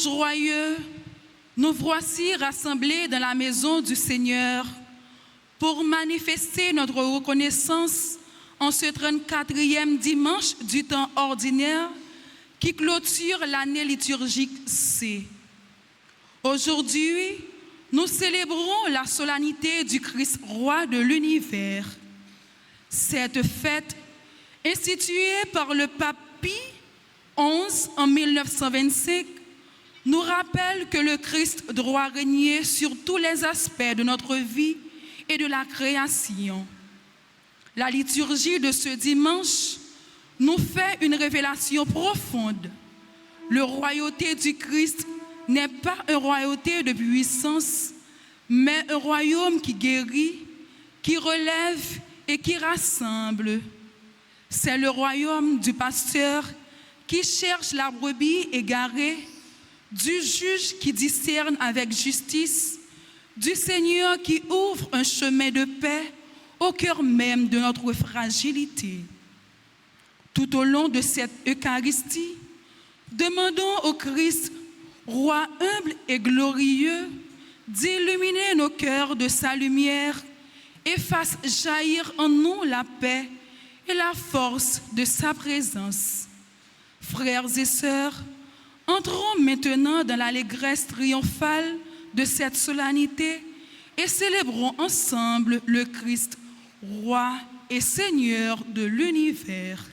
joyeux, nous voici rassemblés dans la maison du Seigneur pour manifester notre reconnaissance en ce 34e dimanche du temps ordinaire qui clôture l'année liturgique C. Aujourd'hui, nous célébrons la solennité du Christ roi de l'univers. Cette fête, instituée par le pape Pie XI en 1925, nous rappelle que le Christ doit régner sur tous les aspects de notre vie et de la création. La liturgie de ce dimanche nous fait une révélation profonde. Le royauté du Christ n'est pas une royauté de puissance, mais un royaume qui guérit, qui relève et qui rassemble. C'est le royaume du pasteur qui cherche la brebis égarée, du juge qui discerne avec justice, du Seigneur qui ouvre un chemin de paix au cœur même de notre fragilité. Tout au long de cette Eucharistie, demandons au Christ, roi humble et glorieux, d'illuminer nos cœurs de sa lumière et fasse jaillir en nous la paix et la force de sa présence. Frères et sœurs, entrons maintenant dans l'allégresse triomphale de cette solennité et célébrons ensemble le Christ, roi et Seigneur de l'univers.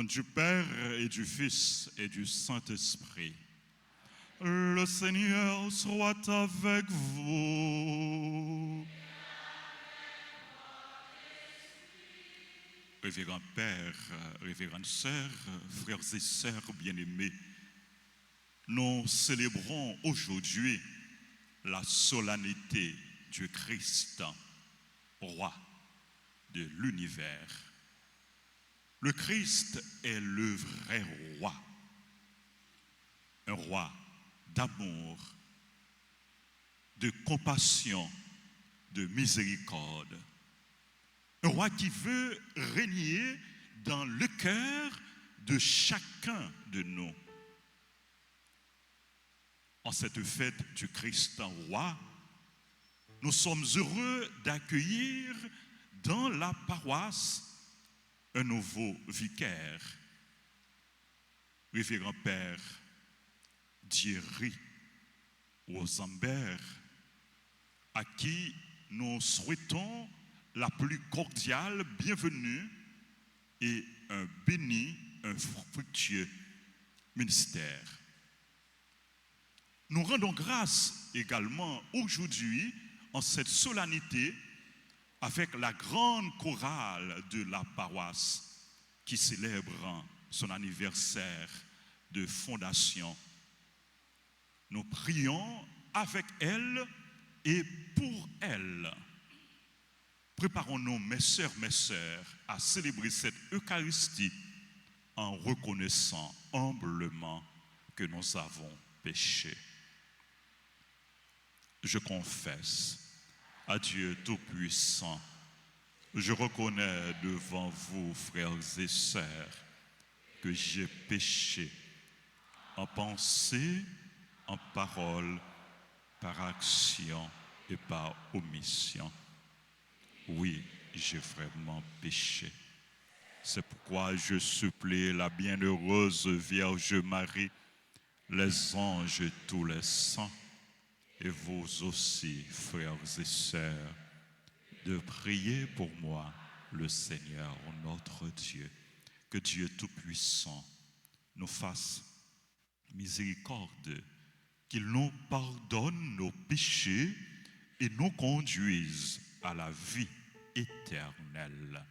nom du Père et du Fils et du Saint-Esprit. Le Seigneur soit avec vous. Révérend Père, révérende Sœur, frères et sœurs bien-aimés, nous célébrons aujourd'hui la solennité du Christ, roi de l'univers. Le Christ est le vrai roi, un roi d'amour, de compassion, de miséricorde. Un roi qui veut régner dans le cœur de chacun de nous. En cette fête du Christ roi, nous sommes heureux d'accueillir dans la paroisse un nouveau vicaire, révérend Père Thierry Rosambert, à qui nous souhaitons la plus cordiale bienvenue et un béni, un fructueux ministère. Nous rendons grâce également aujourd'hui en cette solennité avec la grande chorale de la paroisse qui célèbre son anniversaire de fondation. Nous prions avec elle et pour elle. Préparons-nous, mes sœurs, à célébrer cette Eucharistie en reconnaissant humblement que nous avons péché. Je confesse à Dieu Tout-Puissant, je reconnais devant vous, frères et sœurs, que j'ai péché en pensée, en parole, par action et par omission. Oui, j'ai vraiment péché. C'est pourquoi je supplie la bienheureuse Vierge Marie, les anges et tous les saints, et vous aussi, frères et sœurs, de prier pour moi, le Seigneur notre Dieu. Que Dieu Tout-Puissant nous fasse miséricorde, qu'il nous pardonne nos péchés et nous conduise à la vie éternelle.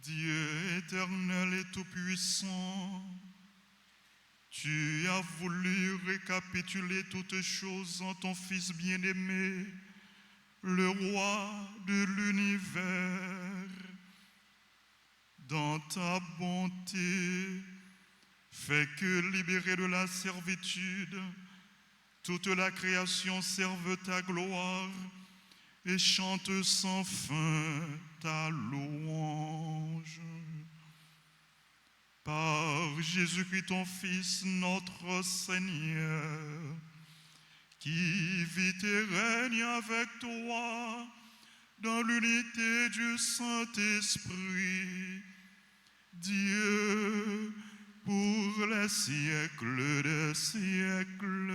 Dieu éternel et tout-puissant, tu as voulu récapituler toutes choses en ton Fils bien-aimé, le roi de l'univers. Dans ta bonté, fais que, libérée de la servitude, toute la création serve ta gloire et chante sans fin ta louange. Par Jésus-Christ, ton Fils, notre Seigneur, qui vit et règne avec toi dans l'unité du Saint-Esprit, Dieu, pour les siècles des siècles.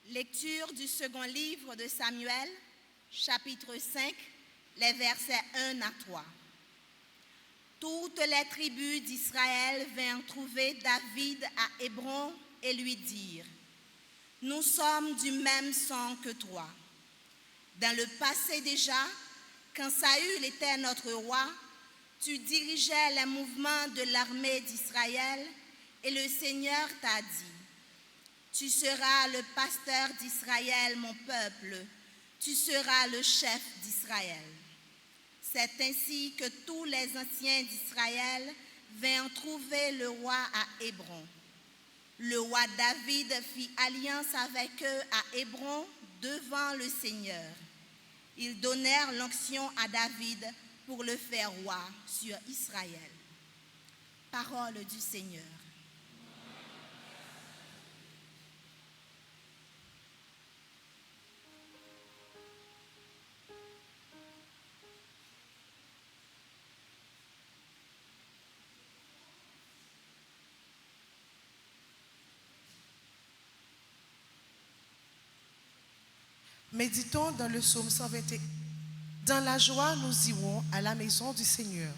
Lecture du second livre de Samuel, chapitre 5, les versets 1 à 3. Toutes les tribus d'Israël vinrent trouver David à Hébron et lui dirent : « Nous sommes du même sang que toi. Dans le passé déjà, quand Saül était notre roi, tu dirigeais les mouvements de l'armée d'Israël et le Seigneur t'a dit : tu seras le pasteur d'Israël, mon peuple. Tu seras le chef d'Israël. C'est ainsi que tous les anciens d'Israël vinrent trouver le roi à Hébron. Le roi David fit alliance avec eux à Hébron devant le Seigneur. Ils donnèrent l'onction à David pour le faire roi sur Israël. Parole du Seigneur. Méditons dans le psaume 121. Dans la joie, nous irons à la maison du Seigneur. Amen.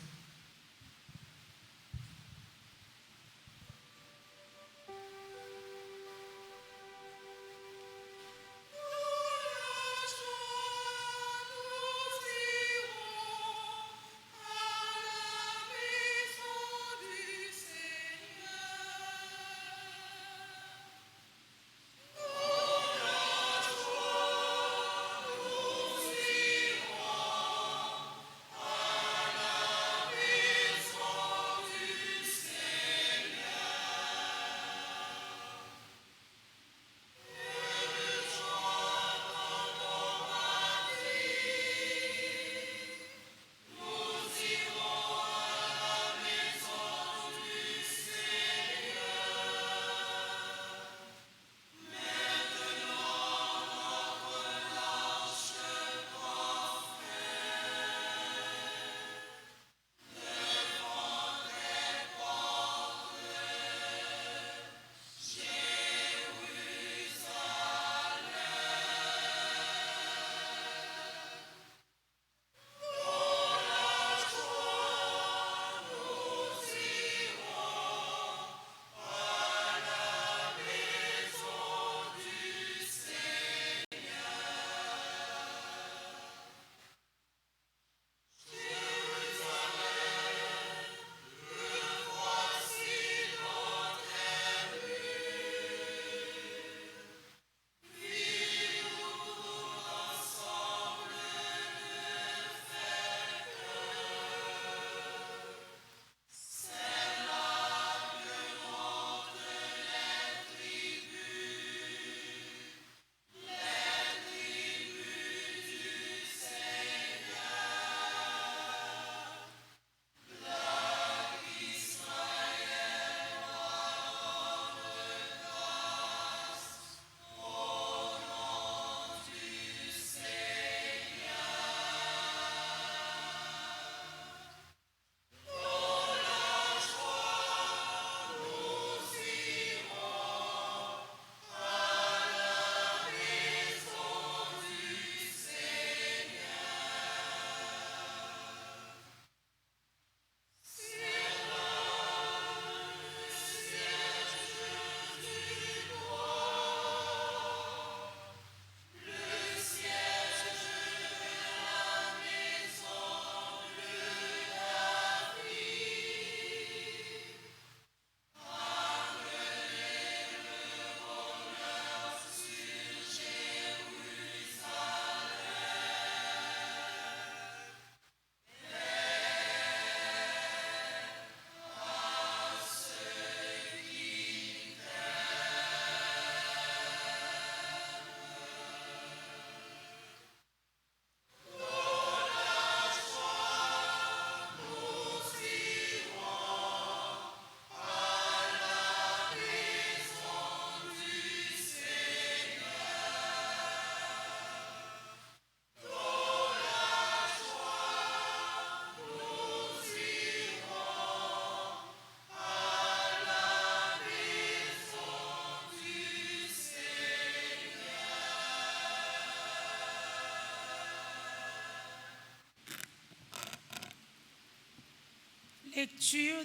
Lecture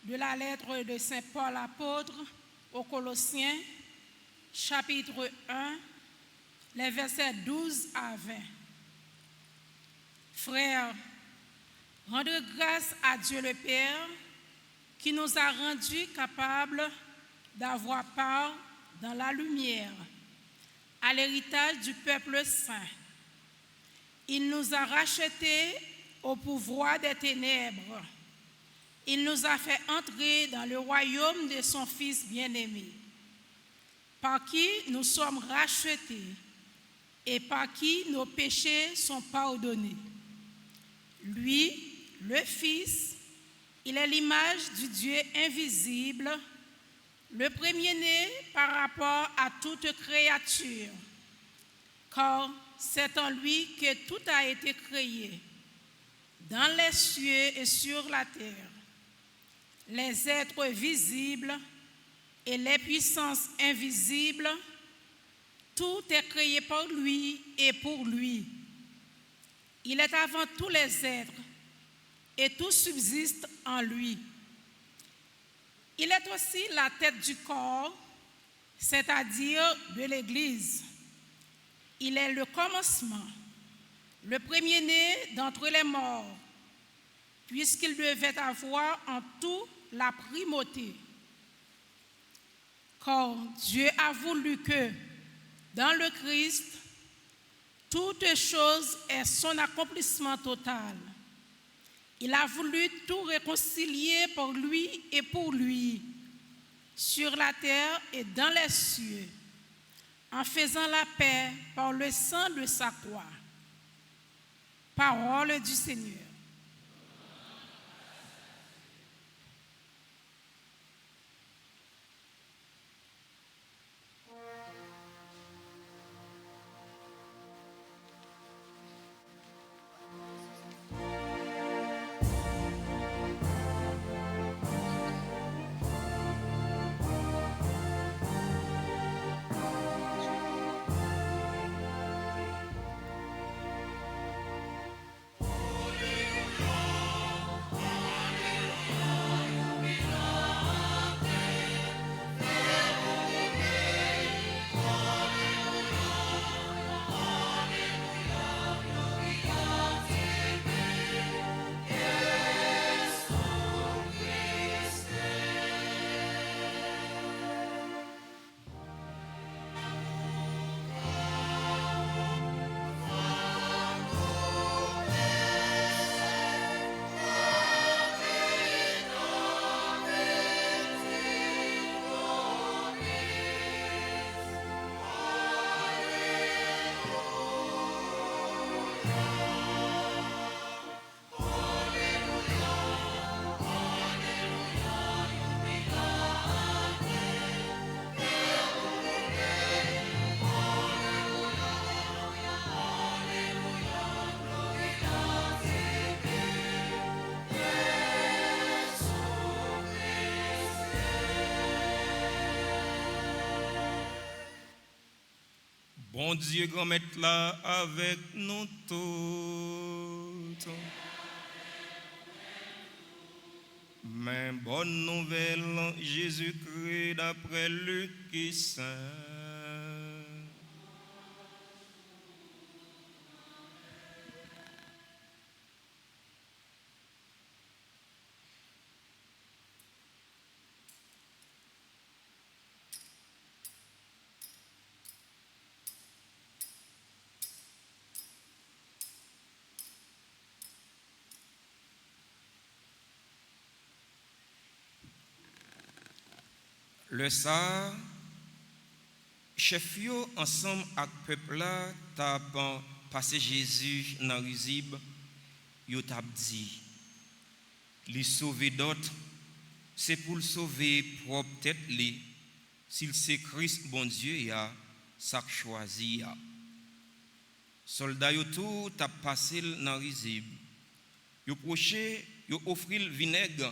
de la lettre de Saint Paul apôtre aux Colossiens, chapitre 1, les versets 12 à 20. Frères, rendez grâce à Dieu le Père qui nous a rendus capables d'avoir part dans la lumière, à l'héritage du peuple saint. Il nous a rachetés au pouvoir des ténèbres. Il nous a fait entrer dans le royaume de son Fils bien-aimé, par qui nous sommes rachetés et par qui nos péchés sont pardonnés. Lui, le Fils, il est l'image du Dieu invisible, le premier-né par rapport à toute créature, car c'est en lui que tout a été créé, dans les cieux et sur la terre, les êtres visibles et les puissances invisibles, tout est créé par lui et pour lui. Il est avant tous les êtres et tout subsiste en lui. Il est aussi la tête du corps, c'est-à-dire de l'Église. Il est le commencement, le premier-né d'entre les morts, puisqu'il devait avoir en tout la primauté. Car Dieu a voulu que, dans le Christ, toute chose ait son accomplissement total. Il a voulu tout réconcilier par lui et pour lui, sur la terre et dans les cieux, en faisant la paix par le sang de sa croix. Parole du Seigneur. Bon Dieu, grand maître là avec nous tous. Mais bonne nouvelle, Jésus-Christ d'après Luc qui saint. Le ça, chef yo ensemble avec peuple là, t'a passé Jésus dans Rizib, yo t'a dit, lui sauver d'autres, c'est pour le sauver propre tête li, s'il c'est Christ bon Dieu ya, ça choisi ya. Soldat yo tout t'a passé dans Rizib, yo proché, yo offri le vinaigre,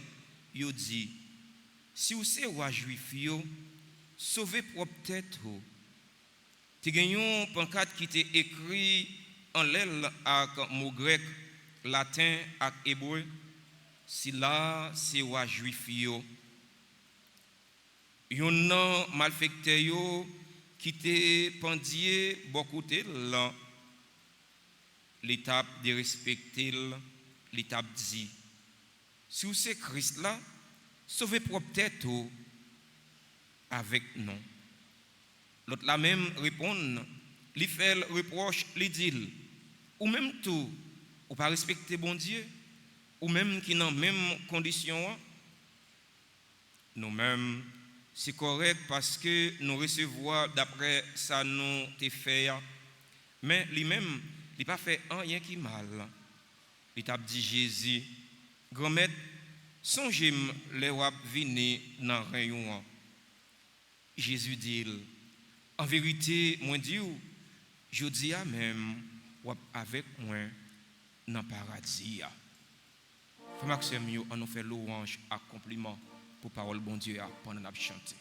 yo dit, si vous êtes roi juif, sauvez propre tête. Tu as une pancarte qui est écrit en l'aile avec mot grec, latin et hébreu. si là c'est roi juif yo. Yon nan malfecteur yo qui te pendier beaucoup là l'étape de respecter l'étape dit si vous c'est Christ là sauvez propre tête avec non. L'autre la même répond, lui fait le reproche, lui dit, ou même tout, ou pas respecter bon Dieu, ou même qui dans même condition, nous-mêmes, c'est correct parce que nous recevons d'après ça nous te fait, mais lui-même, il n'a pas fait rien qui mal. Il t'a dit Jésus, grand-mère, songez les wap vini dans rayon. Jésus dit, en vérité, moi dis, je dis à même, wap avec moi dans le paradis. Frère Maxime, on nous fait louange à compliment pour parole bon Dieu pendant qu'on chante.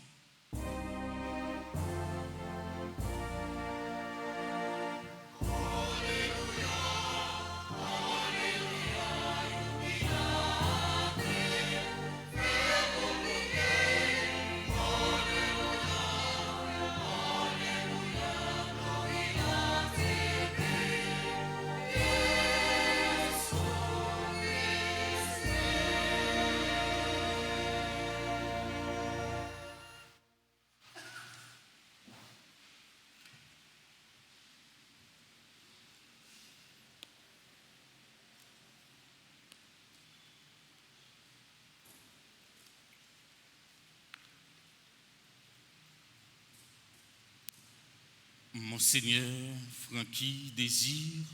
Monseigneur Francky Désir,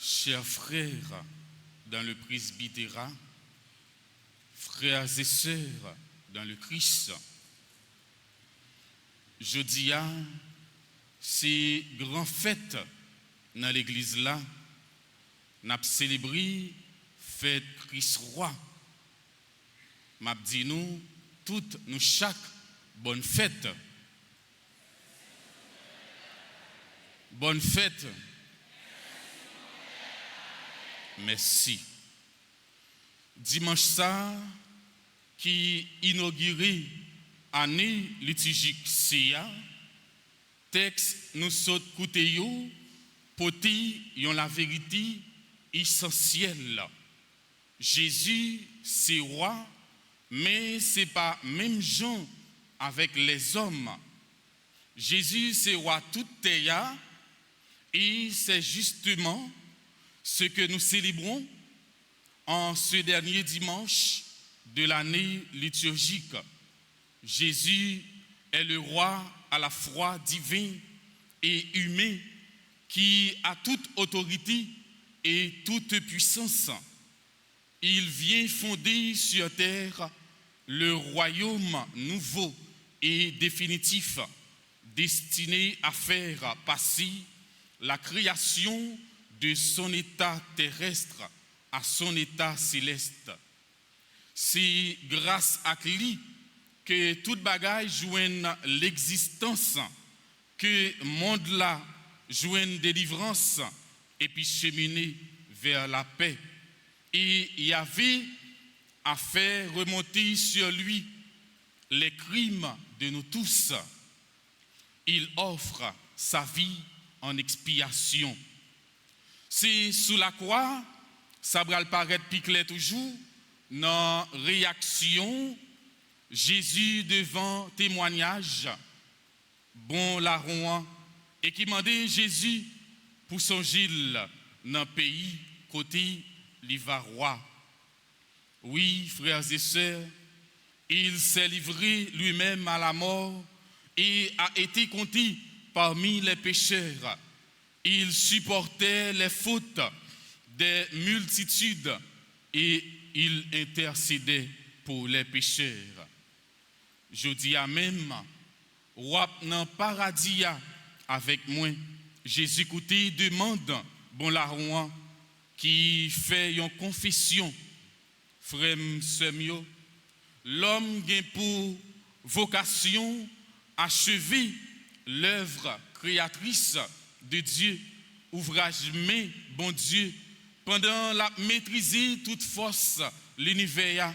chers frères dans le presbytérat, frères et sœurs dans le Christ, jeudi à ces grandes fêtes dans l'église là, nous avons célébré fête Christ roi. M'a dit nous toutes nous chaque bonne fête. Bonne fête. Merci. Dimanche ça, qui inauguré année liturgique SIA, texte nous saute côté yo, poti yon la vérité essentielle. Jésus c'est roi, mais c'est pas même gens avec les hommes. Jésus c'est roi toute terre. Et c'est justement ce que nous célébrons en ce dernier dimanche de l'année liturgique. Jésus est le roi à la fois divin et humain qui a toute autorité et toute puissance. Il vient fonder sur terre le royaume nouveau et définitif destiné à faire passer la création de son état terrestre à son état céleste. C'est grâce à lui que toute bagaille joigne l'existence, que le monde là joigne délivrance et puis cheminer vers la paix. Et il y avait à faire remonter sur lui les crimes de nous tous. Il offre sa vie en expiation. C'est sous la croix, ça va paraître piclet toujours, dans réaction, Jésus devant témoignage, bon larron, et qui mandait Jésus pour son gile dans le pays, côté l'Ivarois. Oui, frères et sœurs, il s'est livré lui-même à la mort et a été compté parmi les pécheurs. Il supportait les fautes des multitudes et il intercédait pour les pécheurs. Je dis à même, roi dans paradis avec moi, Jésus côté demande bon larron qui fait une confession. Frère Semio, l'homme a pour vocation achever l'œuvre créatrice de Dieu, ouvrage main, bon Dieu, pendant la maîtriser toute force l'univers.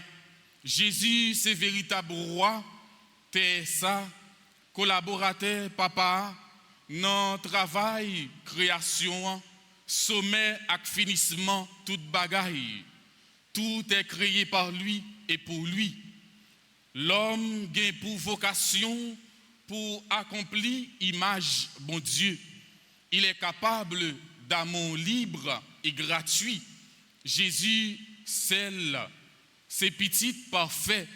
Jésus, c'est véritable roi, t'es ça, collaborateur, papa, dans travail, création, sommet et finissement, toute bagaille. Tout est créé par lui et pour lui. L'homme gagne pour vocation, pour accomplir image bon Dieu. Il est capable d'amour libre et gratuit. Jésus, c'est petit parfait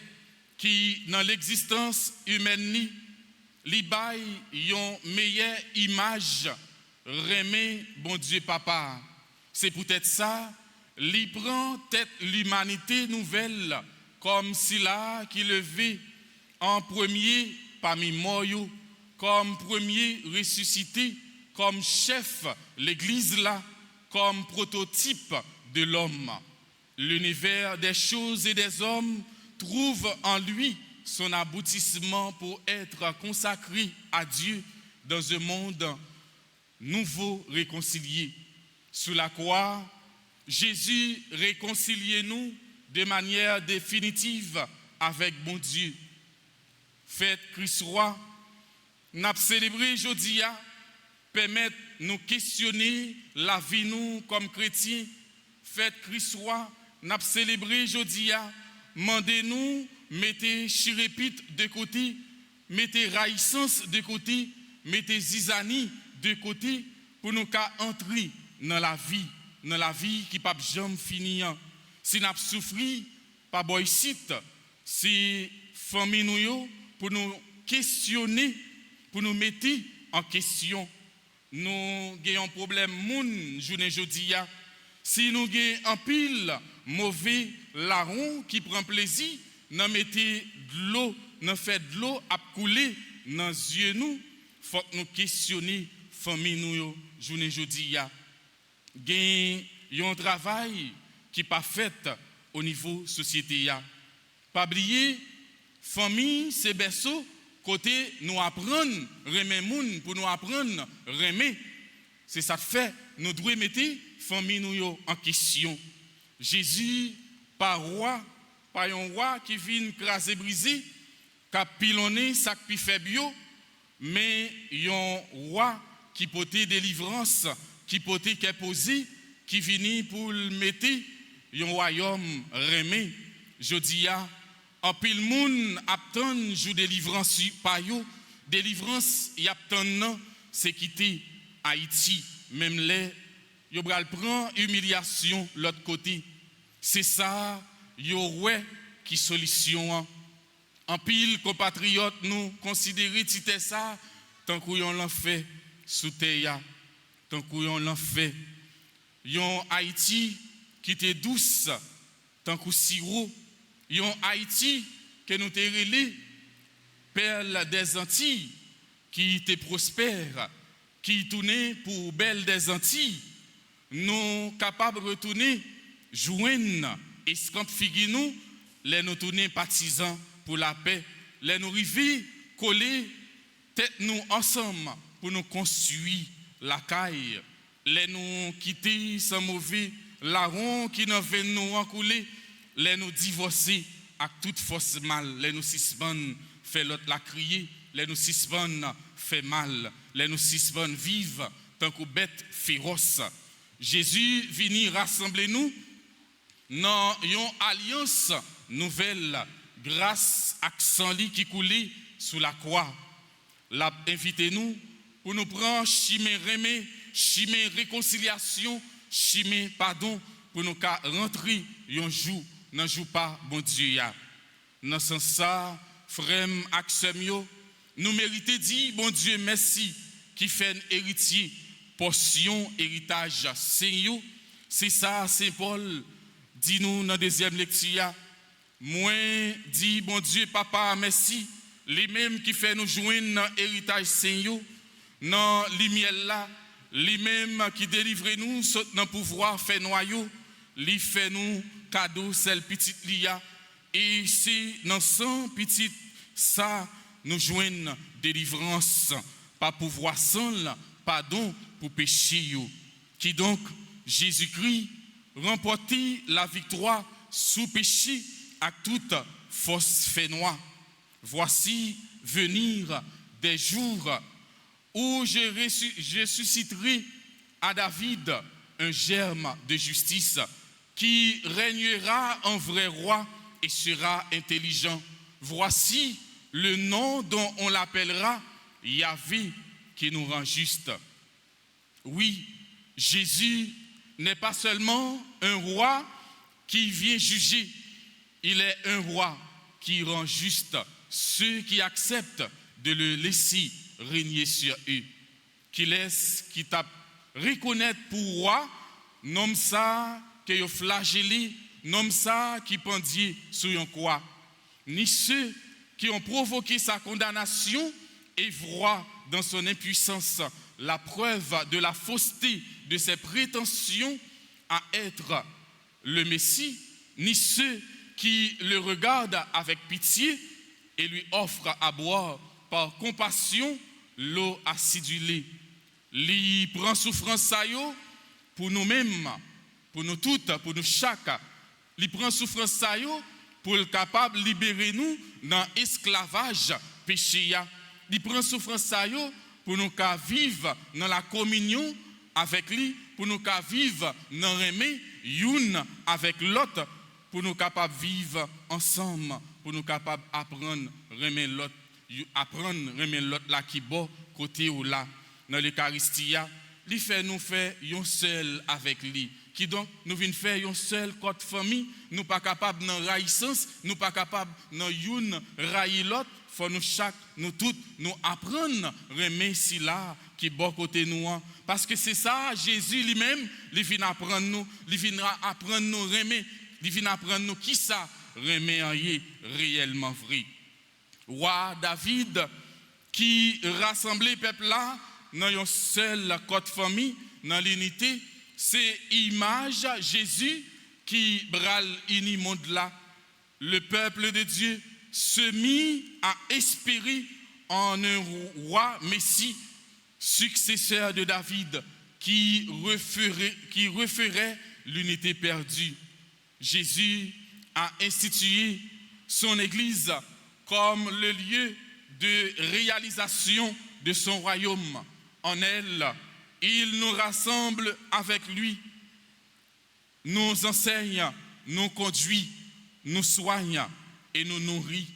qui, dans l'existence humaine, li bail yon meilleure image remet bon Dieu papa. C'est peut-être ça, li prend tête l'humanité nouvelle comme si là qui levait en premier parmi morts, comme premier ressuscité, comme chef l'église là, comme prototype de l'homme. L'univers des choses et des hommes trouve en lui son aboutissement pour être consacré à Dieu dans un monde nouveau réconcilié. Sous la croix, Jésus réconcilie nous de manière définitive avec bon Dieu. Fête Christ roi, n'a célébré aujourd'hui, permettre nous questionner la vie nous comme chrétiens. Fête Christ roi, n'a célébré aujourd'hui, mandez-nous, mettez chirépite de côté, mettez raïssance de côté, mettez zizanie de côté pour nous entrer dans la vie qui pas jamais finir. Si nous souffrir, pas boycite, si famille nous pour nous questionner, pour nous mettre en question. Nous avons un problème moun journée jodi a. Si nous avons un pile mauvais larron qui prend plaisir, nous mettons de l'eau, nous fait de l'eau à couler dans les yeux nous, faut que nous questionner famille nous journée jodi a. Gain un travail qui pas fait au niveau société ya. Pas oublier famille c'est berceau côté nous apprendre remet moun pour nous apprendre remet. C'est ça fait nous devons mettre famille nous en question. Jésus pas roi, pas un roi qui vient craser briser, qui pilonner ça qui fait bio, mais un roi qui portait délivrance, qui portait qui posé, qui vient pour mettre un royaume remet. Je dis en pile moun attend jou délivrance pa yo, délivrance y attend c'est quitter Haïti, même les yo bral prend humiliation l'autre côté. C'est ça yo ouais qui solution. En pile compatriotes nous considérer tite ça tant qu'on l'en fait sous terre, tant qu'on l'en fait. Yon Haïti qui était douce tant que sirop. Yon Haïti que nous te relé perle des Antilles qui était prospère, qui tournait pour belle des Antilles. Nous capables de retourner joindre et scamp figue nous les nous tourner partisans pour la paix, les nous river coller tête nous ensemble pour nous construire la caille, les nous quitter sans mauvais larron qui nous fait nous encouler, les nous divorcer avec toute force mal, les nous suspendre fait l'autre la crier, les nous suspendre fait mal, les nous suspendre vivre tant que bête féroce. Jésus vient rassembler nous dans une alliance nouvelle grâce à sang qui coulait sous la croix. L'a invité nous pour nous prendre chimé remé, chimé réconciliation, chimé pardon pour nous rentrer un jour n'en joue pas bon Dieu ya. Dans ce sens ça frère Axemio nous méritons dire bon Dieu merci qui fait un héritier portion héritage Seigneur. C'est ça Saint Paul dit nous dans deuxième lecture. Moi dit bon Dieu papa merci les mêmes qui fait nous joindre dans héritage Seigneur dans lumière là les mêmes qui délivre nous dans pouvoir fait noyau li fait nous cadeau celle petite lia et c'est dans son petite ça nous joindre délivrance pas pouvoir sans pardon pour péché yo qui donc Jésus-Christ remporter la victoire sous péché à toute force fénois. Voici venir des jours où je susciterai à David un germe de justice qui régnera en vrai roi et sera intelligent. Voici le nom dont on l'appellera Yahvé qui nous rend juste. Oui, Jésus n'est pas seulement un roi qui vient juger, il est un roi qui rend juste ceux qui acceptent de le laisser régner sur eux, qui t'a reconnaître pour roi, nomme ça que yo flagellé, nomme ça qui pendit sur une croix, ni ceux qui ont provoqué sa condamnation et voient dans son impuissance la preuve de la fausseté de ses prétentions à être le Messie, ni ceux qui le regardent avec pitié et lui offrent à boire par compassion l'eau acidulée. Li prend souffrance ça yo pour nous-mêmes, pour nous toutes, pour nous chaque. Li prend souffrance ça yo pour être capable de libérer nous dans l'esclavage péché. Li prend souffrance ça yo pour nous vivre dans la communion avec lui, pour nous vivre dans l'aimer une avec l'autre, pour nous capables vivre ensemble, pour nous capables apprendre aimer l'autre, apprendre aimer l'autre là qui bon côté ou là. Dans l'Eucharistie, il fait nous faire un seul avec lui. Qui donc nous venons faire un seul côté famille, nous pas capables de raïssance, nous pas capables de une raïr l'autre, faut nous chaque, nous toutes, nous apprendre aimer si là qui bon côté nous. Parce que c'est ça, Jésus lui-même, il vient apprendre nous, il vient apprendre nous aimer, il vient apprendre nous qui ça aimer réellement vrai. Roi David qui rassemblait le peuple là dans une seule côte famille, dans l'unité, c'est image Jésus qui bral uni monde là. Le peuple de Dieu se mit à espérer en un roi Messie, successeur de David, qui referait l'unité perdue. Jésus a institué son Église comme le lieu de réalisation de son royaume. En elle, il nous rassemble avec lui, nous enseigne, nous conduit, nous soigne et nous nourrit.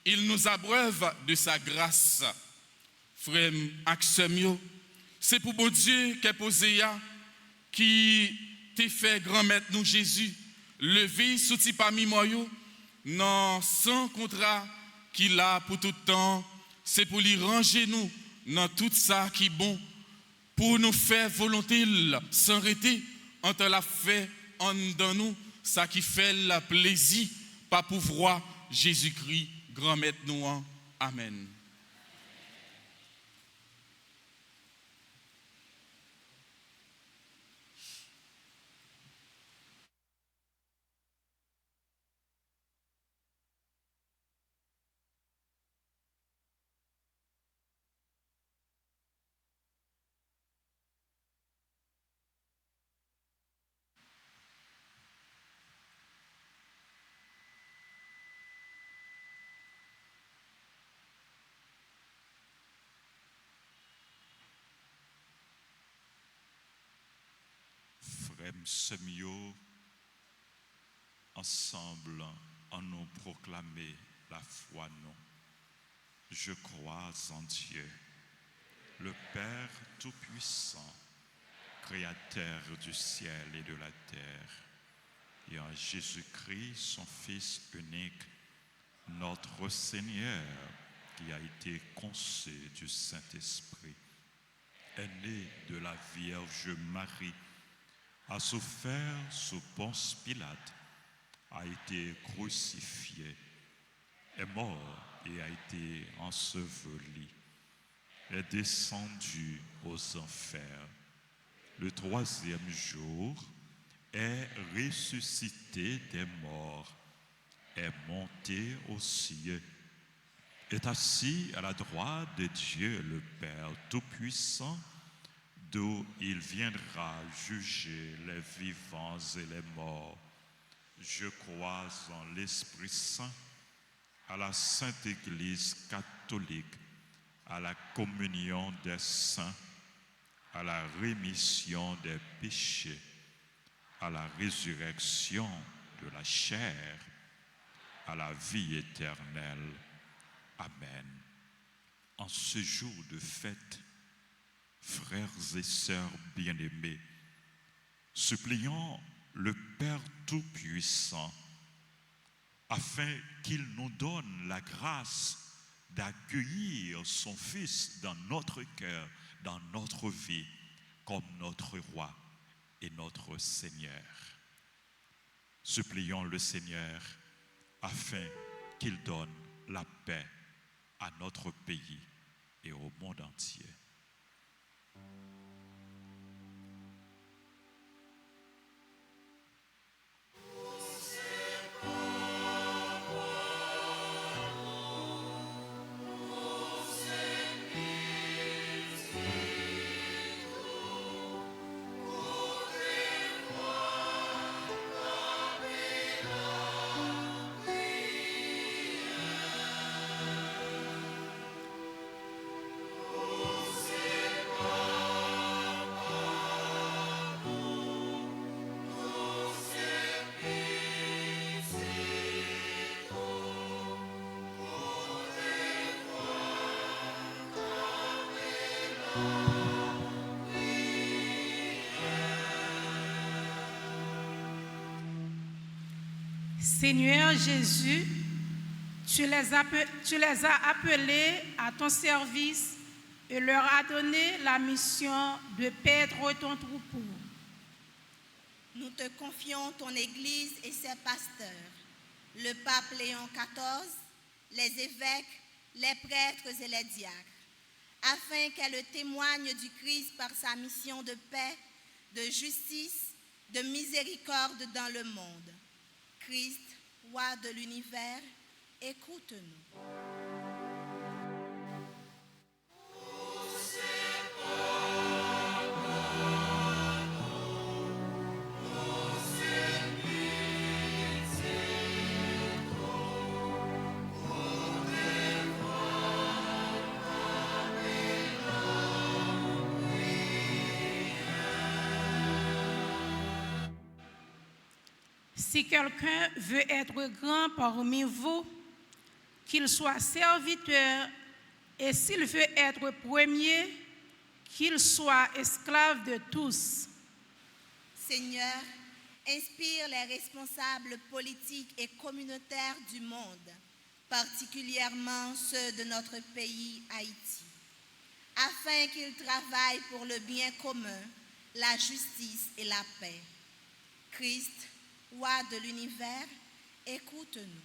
Il nous abreuve de sa grâce. Frère Axemio, c'est pour bon Dieu qu'est posé qui t'a fait grand-maître nous Jésus, levé sous ti parmi moi, non sans contrat qu'il a pour tout temps, c'est pour lui ranger nous dans tout ça qui est bon, pour nous faire volonté sans arrêter entre la fait en dans nous, ça qui fait le plaisir, pas pouvoir Jésus-Christ, grand maître nous. Amen. Semio, ensemble, en nous proclamer la foi, non. Je crois en Dieu, le Père Tout-Puissant, Créateur du ciel et de la terre, et en Jésus-Christ, son Fils unique, notre Seigneur, qui a été conçu du Saint-Esprit, est né de la Vierge Marie, a souffert sous Ponce Pilate, a été crucifié, est mort et a été enseveli, est descendu aux enfers. Le troisième jour, est ressuscité des morts, est monté aux cieux, est assis à la droite de Dieu le Père Tout-Puissant. d'où il viendra juger les vivants et les morts. Je crois en l'Esprit Saint, à la Sainte Église catholique, à la communion des saints, à la rémission des péchés, à la résurrection de la chair, à la vie éternelle. Amen. En ce jour de fête, frères et sœurs bien-aimés, supplions le Père Tout-Puissant afin qu'il nous donne la grâce d'accueillir son Fils dans notre cœur, dans notre vie, comme notre Roi et notre Seigneur. Supplions le Seigneur afin qu'il donne la paix à notre pays et au monde entier. Seigneur Jésus, tu les as appelés à ton service et leur as donné la mission de paître ton troupeau. Nous te confions ton Église et ses pasteurs, le pape Léon XIV, les évêques, les prêtres et les diacres, afin qu'elle témoigne du Christ par sa mission de paix, de justice, de miséricorde dans le monde. Christ, Roi de l'univers, écoute-nous. Si quelqu'un veut être grand parmi vous, qu'il soit serviteur, et s'il veut être premier, qu'il soit esclave de tous. Seigneur, inspire les responsables politiques et communautaires du monde, particulièrement ceux de notre pays Haïti, afin qu'ils travaillent pour le bien commun, la justice et la paix. Christ, Roi de l'univers, écoute-nous.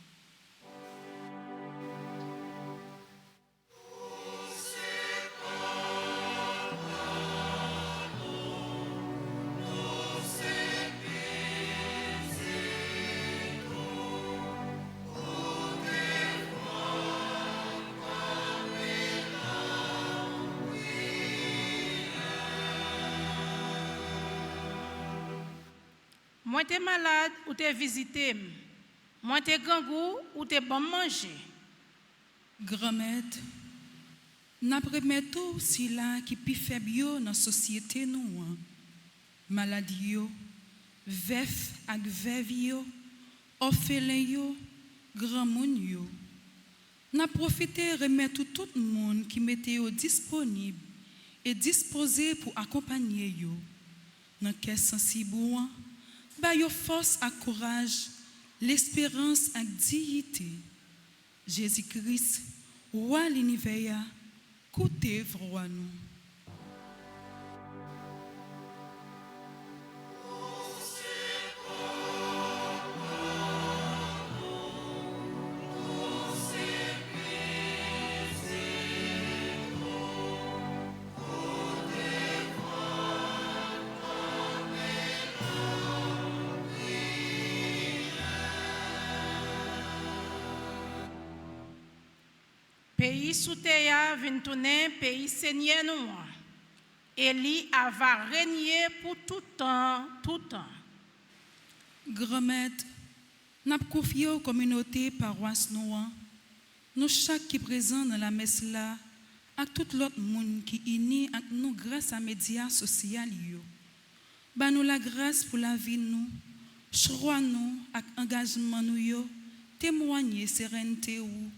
Moi t'es malade ou t'es visité, moi t'es gangou ou t'es bon manger. Grand-mère, n'a pas tout si là qui pi faible dans la société nous, maladie yo, veuf ak veuve yo, orphelin yo, grand moun yo. N'a profité remettre tout le monde qui mettait yo disponible et disposé pour accompagner yo. Dans quel sensible ba yo force et courage, l'espérance et dignité. Jésus-Christ, Roi l'univers, coûtez roi nous. Pays sous terre vient tourner pays seigneur nous. Élie va régner pour tout temps, tout temps. Grand Maître, nous avons confié aux communautés paroisse nous chaque qui est présent dans la messe là, à tout l'autre monde qui est uni avec nous grâce à médias sociaux. Bah nous la grâce pour la vie nous, choix nous avec engagement nous yo, témoigner sérénité ou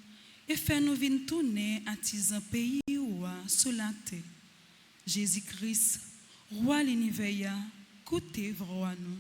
et faire nous venir tourner à un pays ou sous la terre. Jésus-Christ, roi l'univers, côté roi nous.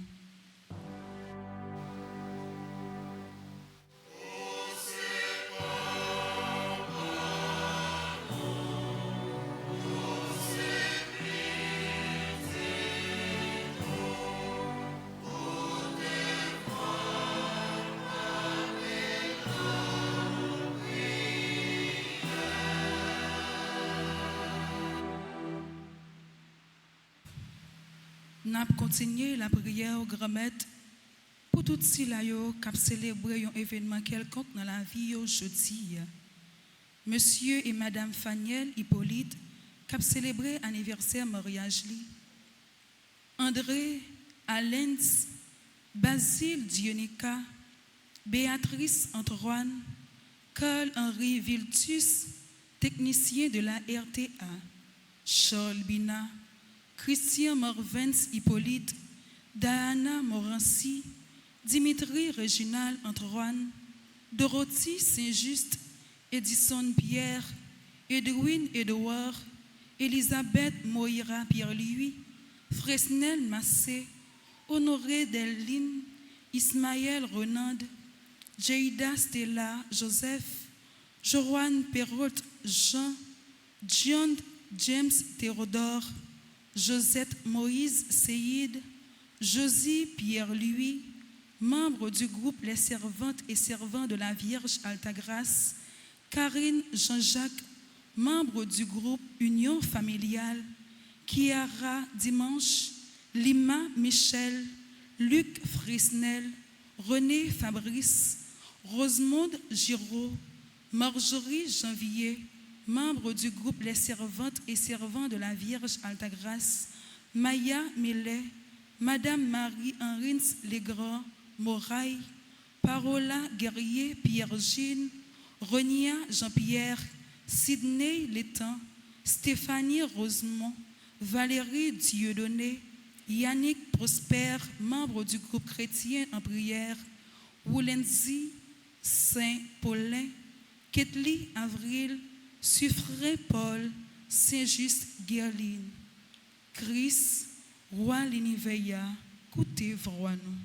Nous avons continué la prière au grand maître pour tout ceux qui ont célébré un événement quelconque dans la vie aujourd'hui. Monsieur et Madame Faniel Hippolyte qui ont célébré l'anniversaire mariage. André Allens, Basile Dionica, Béatrice Antoine, Carl-Henri Viltus, technicien de la RTA, Charles Bina, Christian Morvens Hippolyte, Diana Morancy, Dimitri Réginal Antoine, Dorothy Saint-Just, Edison Pierre, Edwin Edouard, Elisabeth Moira Pierre-Louis, Fresnel Massé, Honoré Deline, Ismaël Renand, Jeida Stella Joseph, Joanne Perrault Jean, John James Théodore, Josette Moïse Seyid, Josie Pierre-Louis, membre du groupe Les Servantes et Servants de la Vierge Altagrace, Karine Jean-Jacques, membre du groupe Union Familiale, Kiara Dimanche, Lima Michel, Luc Frisnel, René Fabrice, Rosemonde Giraud, Marjorie Janvier, membre du groupe Les Servantes et Servants de la Vierge Altagrace, Maya Millet, Madame Marie-Henrins Legrand, Moraille, Parola Guerrier Pierre-Gine, Renia Jean-Pierre, Sidney Létang, Stéphanie Rosemont, Valérie Dieudonné, Yannick Prosper, membre du groupe chrétien en prière, Woulenzi Saint-Paulin, Ketli Avril, Suffré Paul, Saint-Just Guerline, Christ, roi l'univers, côté roi nous.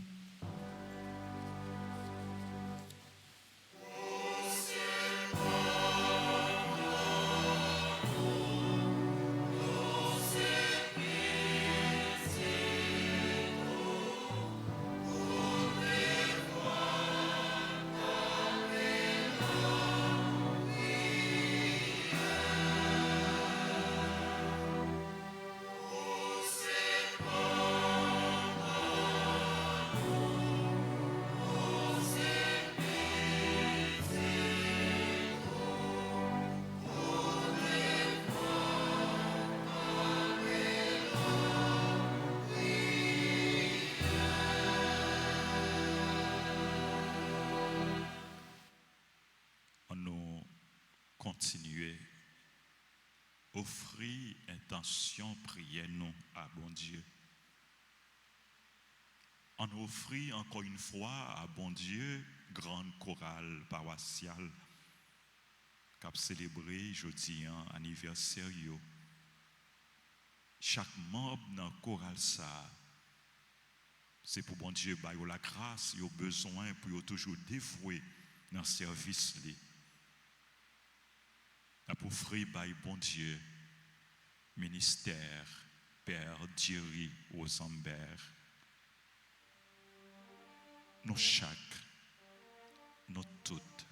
Continuer, offrir intention, prier nous à bon Dieu. On offrit encore une fois à bon Dieu grande chorale paroissiale qui a célébré jeudi anniversaire. Chaque membre dans la chorale ça, c'est pour bon Dieu bah, la grâce, il a besoin pour toujours dévouer dans le service. Pour offrir par bon Dieu, ministère, Père Thierry Osambert, nous chaque, nous toutes.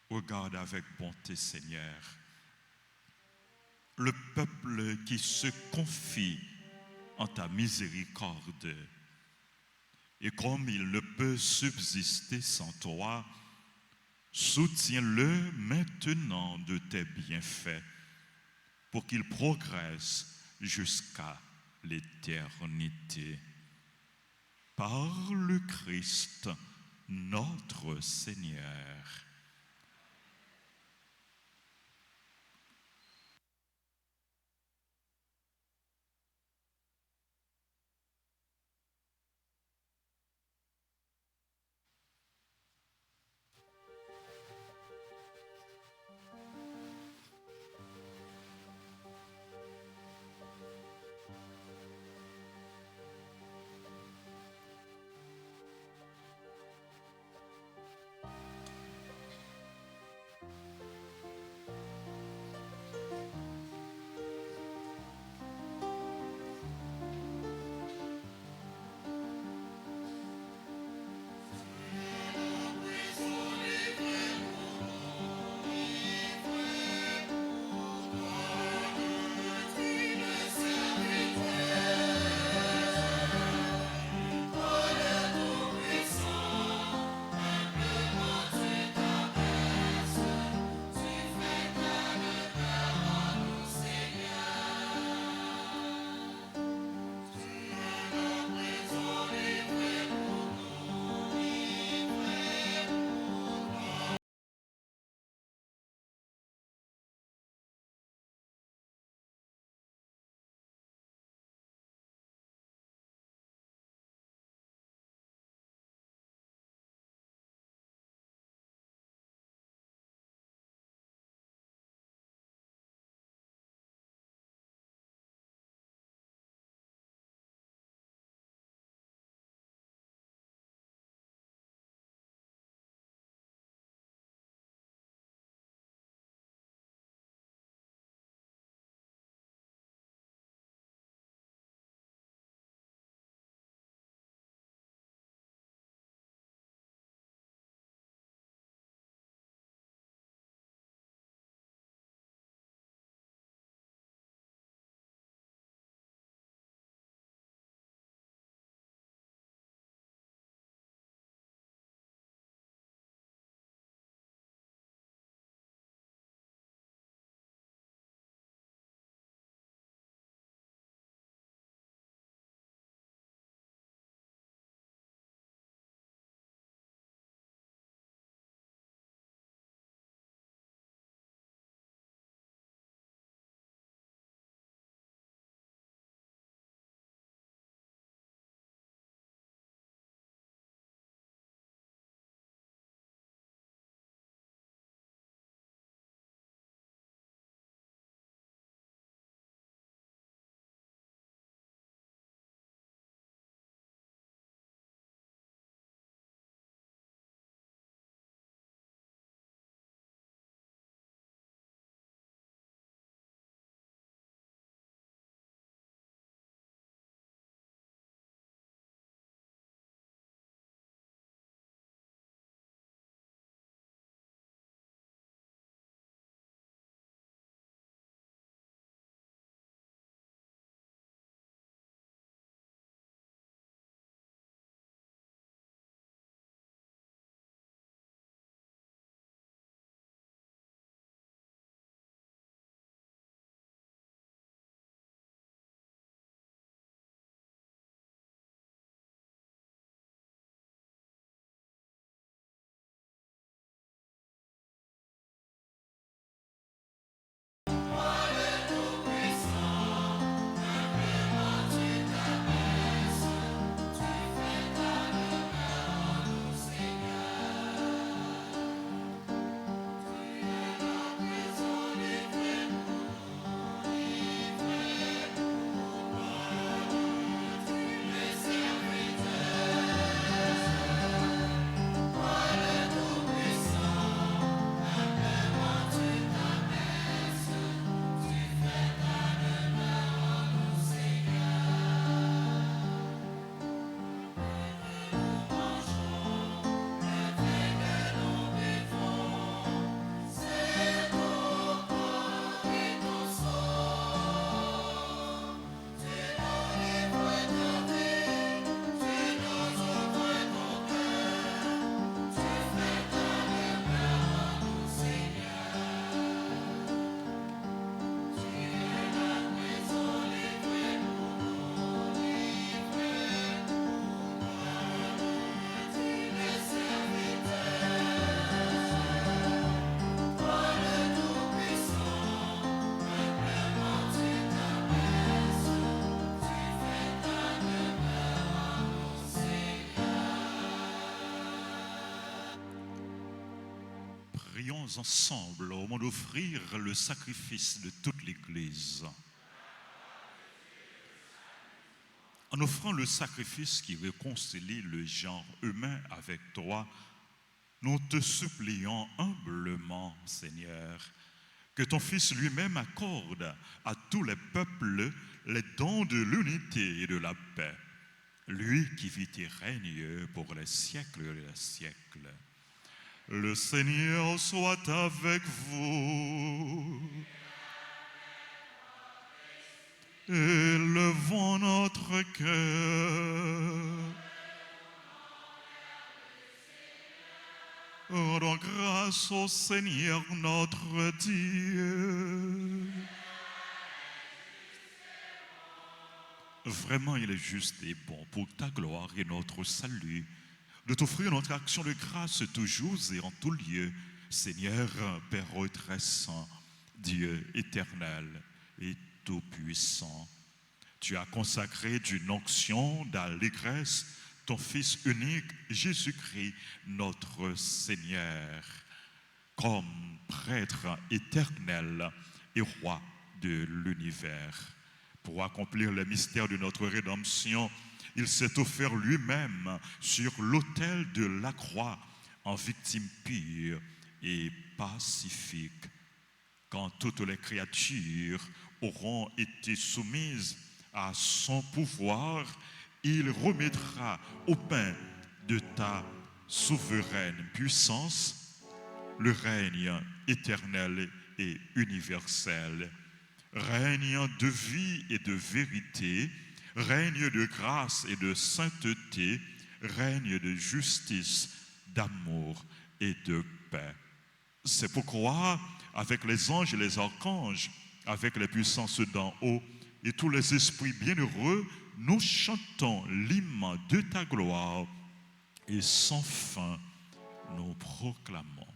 Regarde avec bonté, Seigneur, le peuple qui se confie en ta miséricorde. Et comme il ne peut subsister sans toi, Soutiens-le maintenant de tes bienfaits pour qu'il progresse jusqu'à l'éternité. Par le Christ, notre Seigneur. ensemble au moment d'offrir le sacrifice de toute l'Église. En offrant le sacrifice qui réconcilie le genre humain avec toi, nous te supplions humblement, Seigneur, que ton Fils lui-même accorde à tous les peuples les dons de l'unité et de la paix, lui qui vit et règne pour les siècles et les siècles. Le Seigneur soit avec vous. Élevons notre cœur. Rendons grâce au Seigneur notre Dieu. Vraiment, il est juste et bon pour ta gloire et notre salut de t'offrir notre action de grâce toujours et en tout lieu, Seigneur, Père très saint, Dieu éternel et tout-puissant. Tu as consacré d'une onction d'allégresse ton Fils unique, Jésus-Christ, notre Seigneur, comme prêtre éternel et roi de l'univers. Pour accomplir le mystère de notre rédemption, il s'est offert lui-même sur l'autel de la croix en victime pure et pacifique. Quand toutes les créatures auront été soumises à son pouvoir, il remettra au pain de ta souveraine puissance le règne éternel et universel, règne de vie et de vérité, règne de grâce et de sainteté, règne de justice, d'amour et de paix. C'est pourquoi, avec les anges et les archanges, avec les puissances d'en haut et tous les esprits bienheureux, nous chantons l'hymne de ta gloire et sans fin nous proclamons.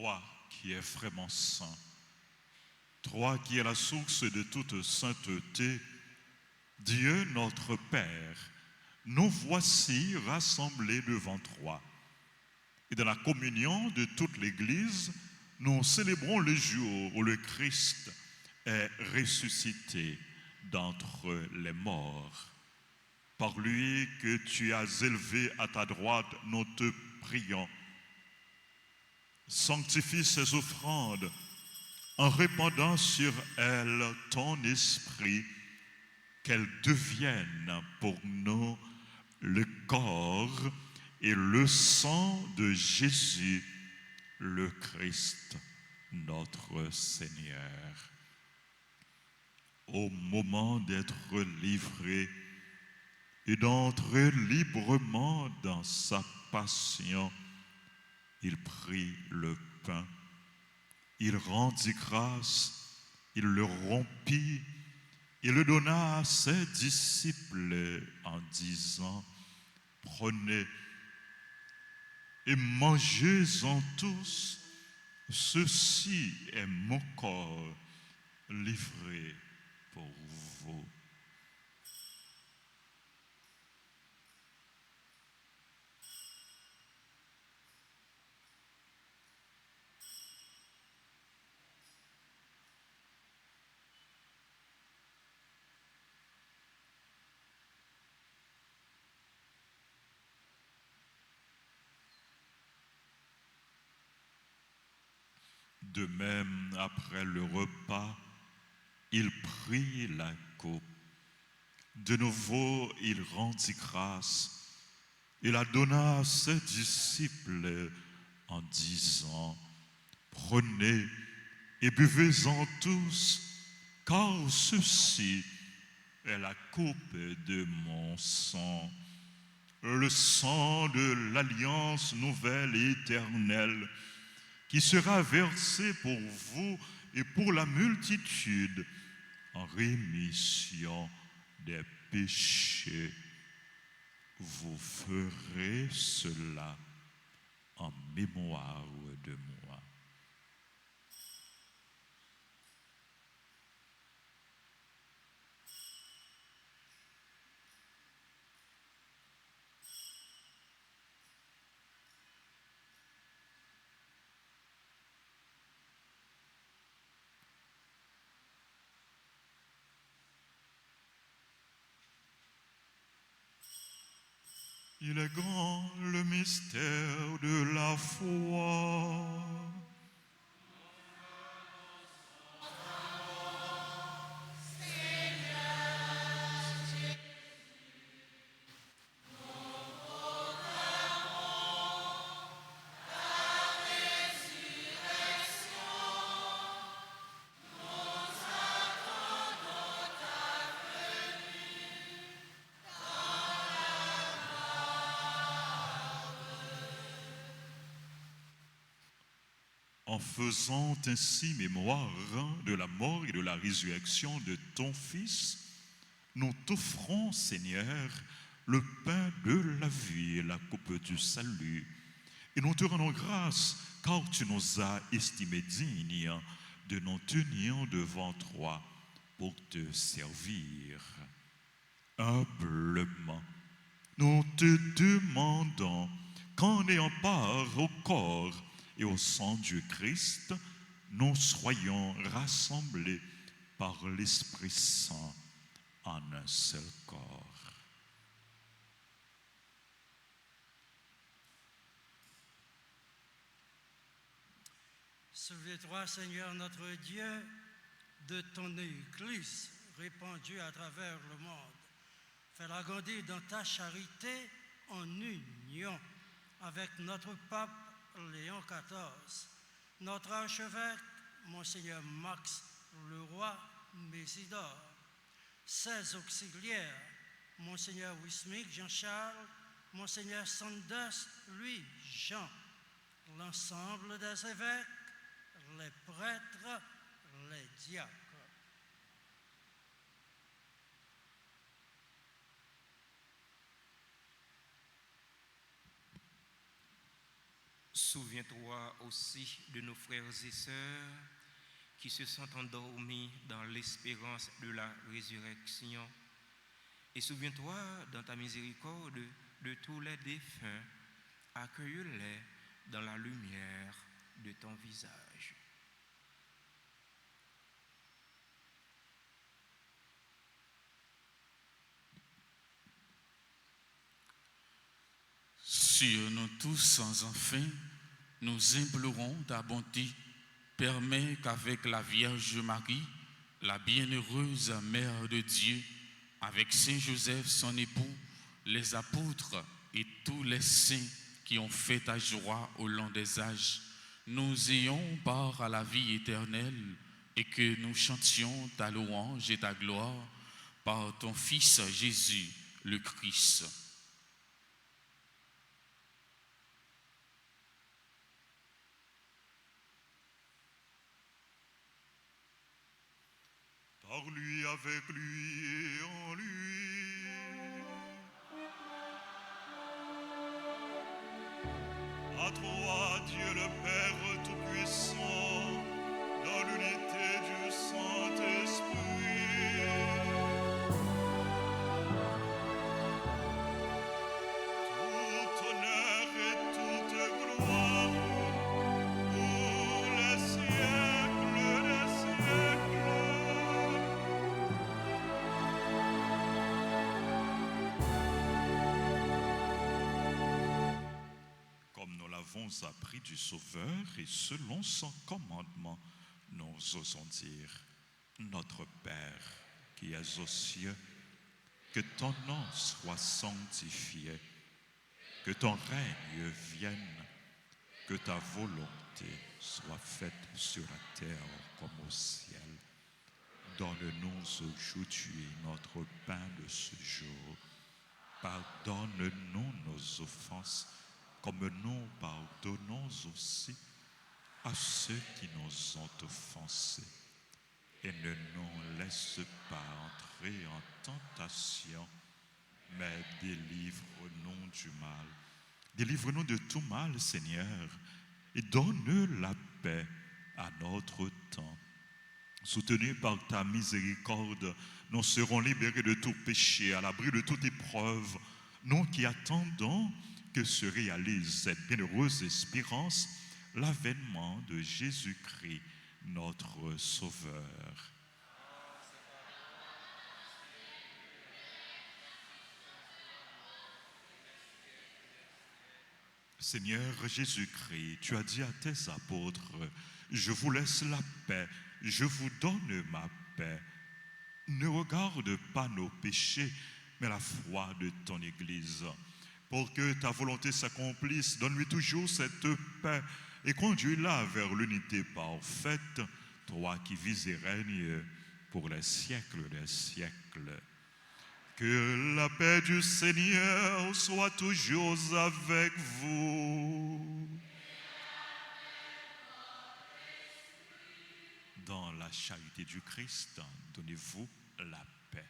Toi qui es vraiment saint, toi qui es la source de toute sainteté, Dieu notre Père, nous voici rassemblés devant toi. Et dans la communion de toute l'Église, nous célébrons le jour où le Christ est ressuscité d'entre les morts. Par lui que tu as élevé à ta droite, nous te prions. Sanctifie ces offrandes en répandant sur elles ton esprit, qu'elles deviennent pour nous le corps et le sang de Jésus, le Christ, notre Seigneur. Au moment d'être livré et d'entrer librement dans sa passion, il prit le pain il rendit grâce, il le rompit, il le donna à ses disciples en disant, prenez et mangez-en tous, ceci est mon corps livré pour vous. De même, après le repas, il prit la coupe. De nouveau, il rendit grâce. Il la donna à ses disciples en disant, prenez et buvez-en tous, car ceci est la coupe de mon sang, le sang de l'alliance nouvelle et éternelle, qui sera versé pour vous et pour la multitude en rémission des péchés. Vous ferez cela en mémoire de moi. Il est grand le mystère de la foi. En faisant ainsi mémoire de la mort et de la résurrection de ton Fils, nous t'offrons, Seigneur, le pain de la vie et la coupe du salut. Et nous te rendons grâce, car tu nous as estimés dignes de nous tenir devant toi pour te servir. Humblement, nous te demandons qu'en ayant part au corps et au sang du Christ, nous soyons rassemblés par l'Esprit Saint en un seul corps. Souviens-toi, Seigneur notre Dieu, de ton Église répandue à travers le monde. Fais-la grandir dans ta charité en union avec notre pape Léon XIV, notre archevêque, Monseigneur Max Leroy Mésidor, ses auxiliaires, Monseigneur Wismik Jean-Charles, Monseigneur Sanders Louis Jean, l'ensemble des évêques, les prêtres, les diacres. Souviens-toi aussi de nos frères et sœurs qui se sont endormis dans l'espérance de la résurrection. Et souviens-toi dans ta miséricorde de tous les défunts. Accueille-les dans la lumière de ton visage. Sur nous tous sans enfin, nous implorons ta bonté. Permets qu'avec la Vierge Marie, la bienheureuse Mère de Dieu, avec Saint Joseph son époux, les apôtres et tous les saints qui ont fait ta joie au long des âges, nous ayons part à la vie éternelle et que nous chantions ta louange et ta gloire par ton Fils Jésus le Christ. avec lui et en lui. À toi, Dieu le Père Tout-Puissant, dans l'unité du Saint-Esprit. Tout honneur et toute gloire pour les siècles des siècles. Comme nous l'avons appris du Sauveur et selon son commandement, nous osons dire: Notre Père qui es aux cieux, que ton nom soit sanctifié, que ton règne vienne, que ta volonté soit faite sur la terre comme au ciel. Donne-nous aujourd'hui notre pain de ce jour. Pardonne-nous nos offenses, comme nous pardonnons aussi à ceux qui nous ont offensés. Et ne nous laisse pas entrer en tentation, mais délivre-nous du mal. Délivre-nous de tout mal, Seigneur, et donne la paix à notre temps. Soutenus par ta miséricorde, nous serons libérés de tout péché, à l'abri de toute épreuve, nous qui attendons que se réalise cette bienheureuse espérance, l'avènement de Jésus-Christ, notre Sauveur. Seigneur Jésus-Christ, tu as dit à tes apôtres: je vous laisse la paix, je vous donne ma paix. Ne regarde pas nos péchés, mais la foi de ton Église. Pour que ta volonté s'accomplisse, donne-lui toujours cette paix et conduis-la vers l'unité parfaite, toi qui vis et règnes pour les siècles des siècles. Que la paix du Seigneur soit toujours avec vous. Dans la charité du Christ, donnez-vous la paix.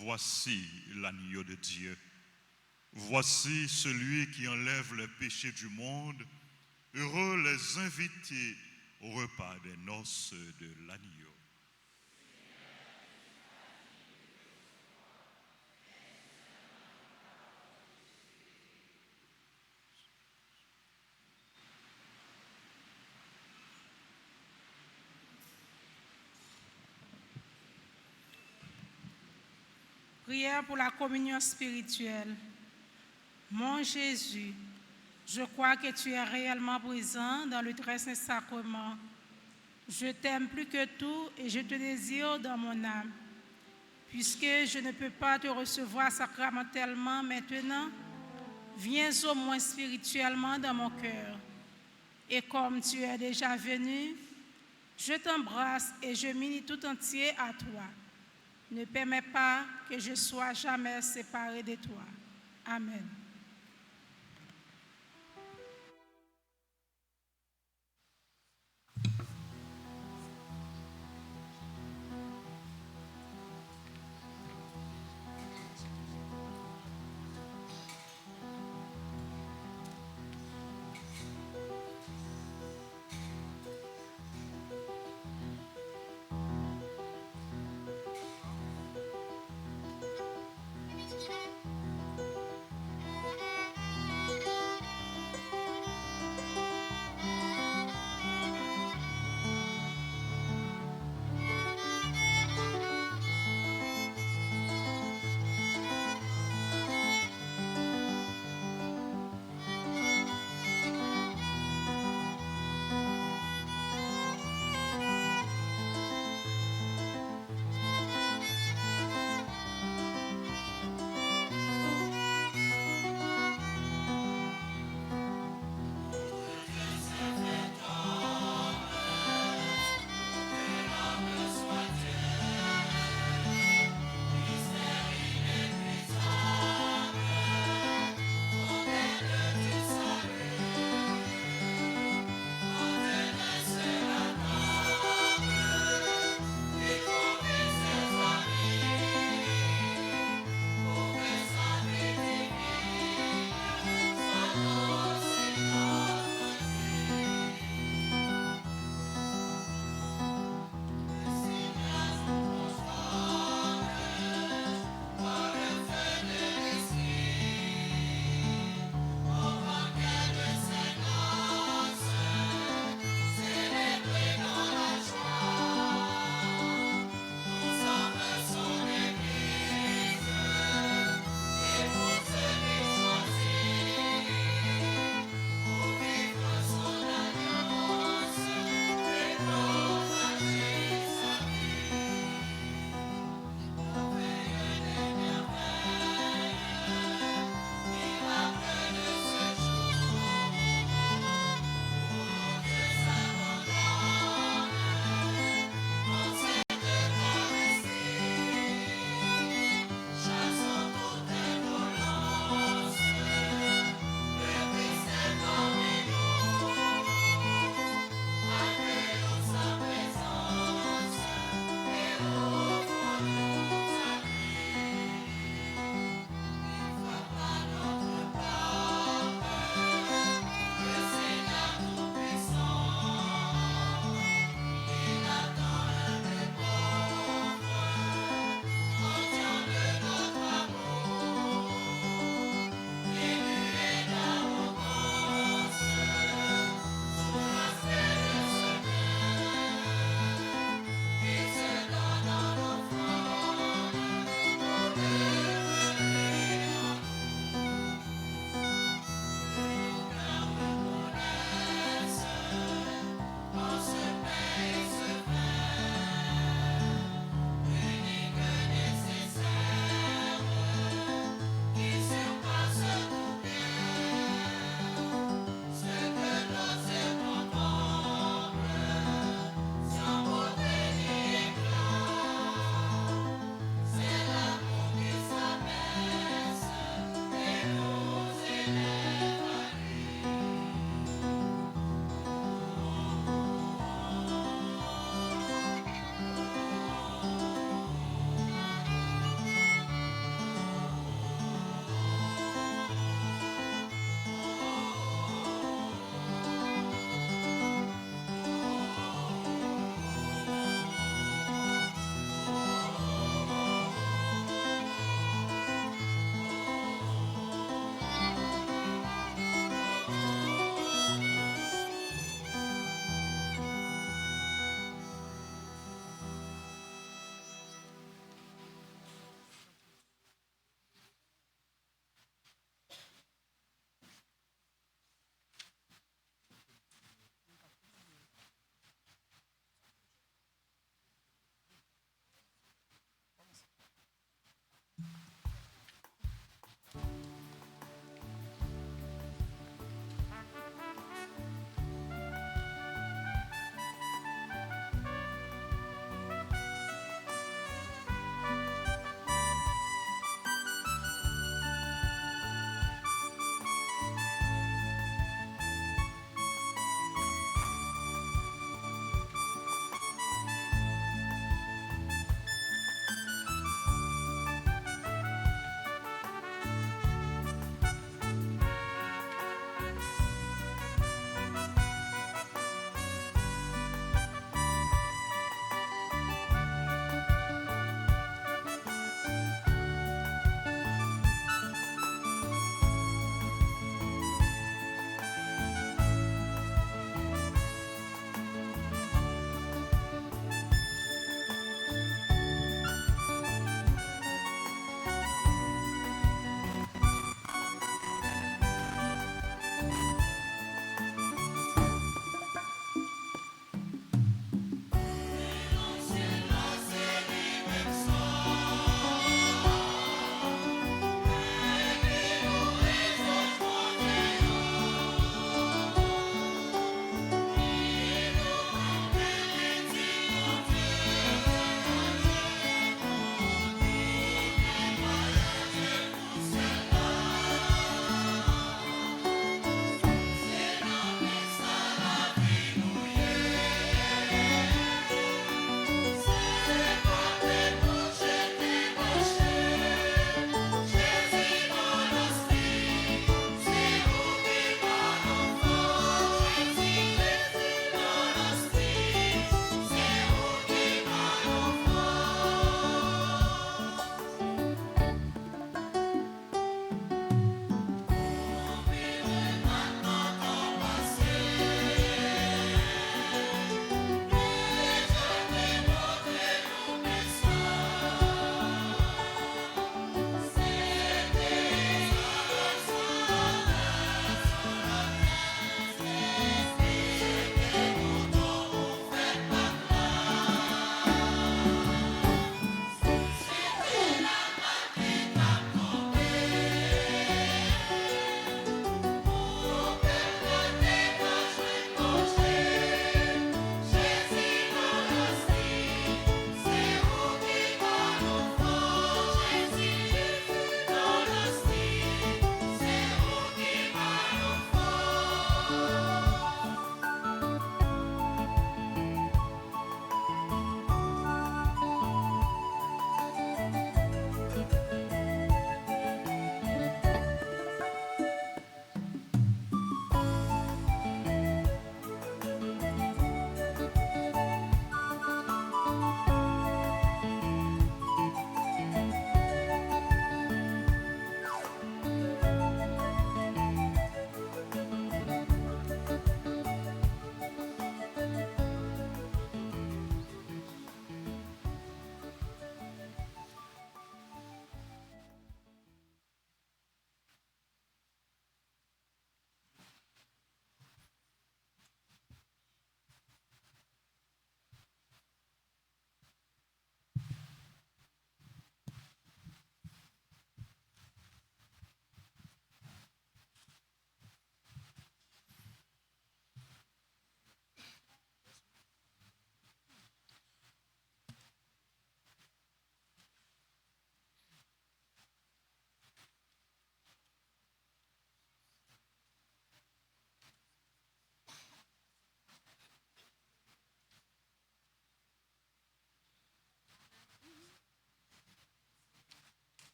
Voici l'agneau de Dieu. Voici celui qui enlève les péchés du monde. Heureux les invités au repas des noces de l'agneau. Prière pour la communion spirituelle. Mon Jésus, je crois que tu es réellement présent dans le très saint sacrement. Je t'aime plus que tout et je te désire dans mon âme. Puisque je ne peux pas te recevoir sacramentellement maintenant, viens au moins spirituellement dans mon cœur. Et comme tu es déjà venu, je t'embrasse et je m'unis tout entier à toi. Ne permets pas que je sois jamais séparé de toi. Amen.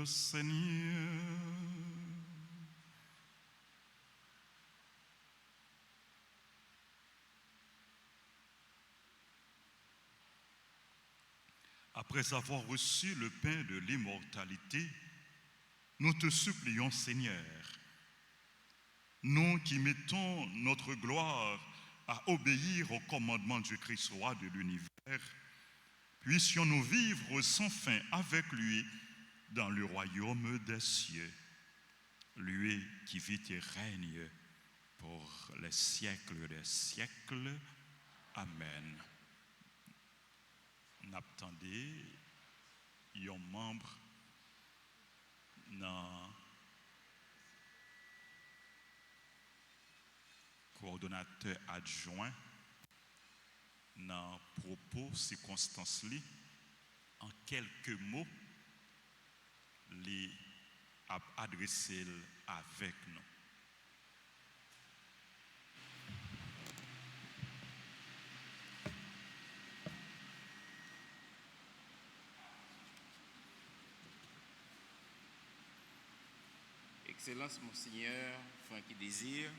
le Seigneur. Après avoir reçu le pain de l'immortalité, nous te supplions, Seigneur, nous qui mettons notre gloire à obéir au commandement du Christ roi de l'univers, puissions-nous vivre sans fin avec lui dans le royaume des cieux, lui qui vit et règne pour les siècles des siècles. Amen. N'attendez, un membre dans coordonnateur adjoint dans propos circonstances li en quelques mots les adresser avec nous. Excellence Monseigneur Francky Désir,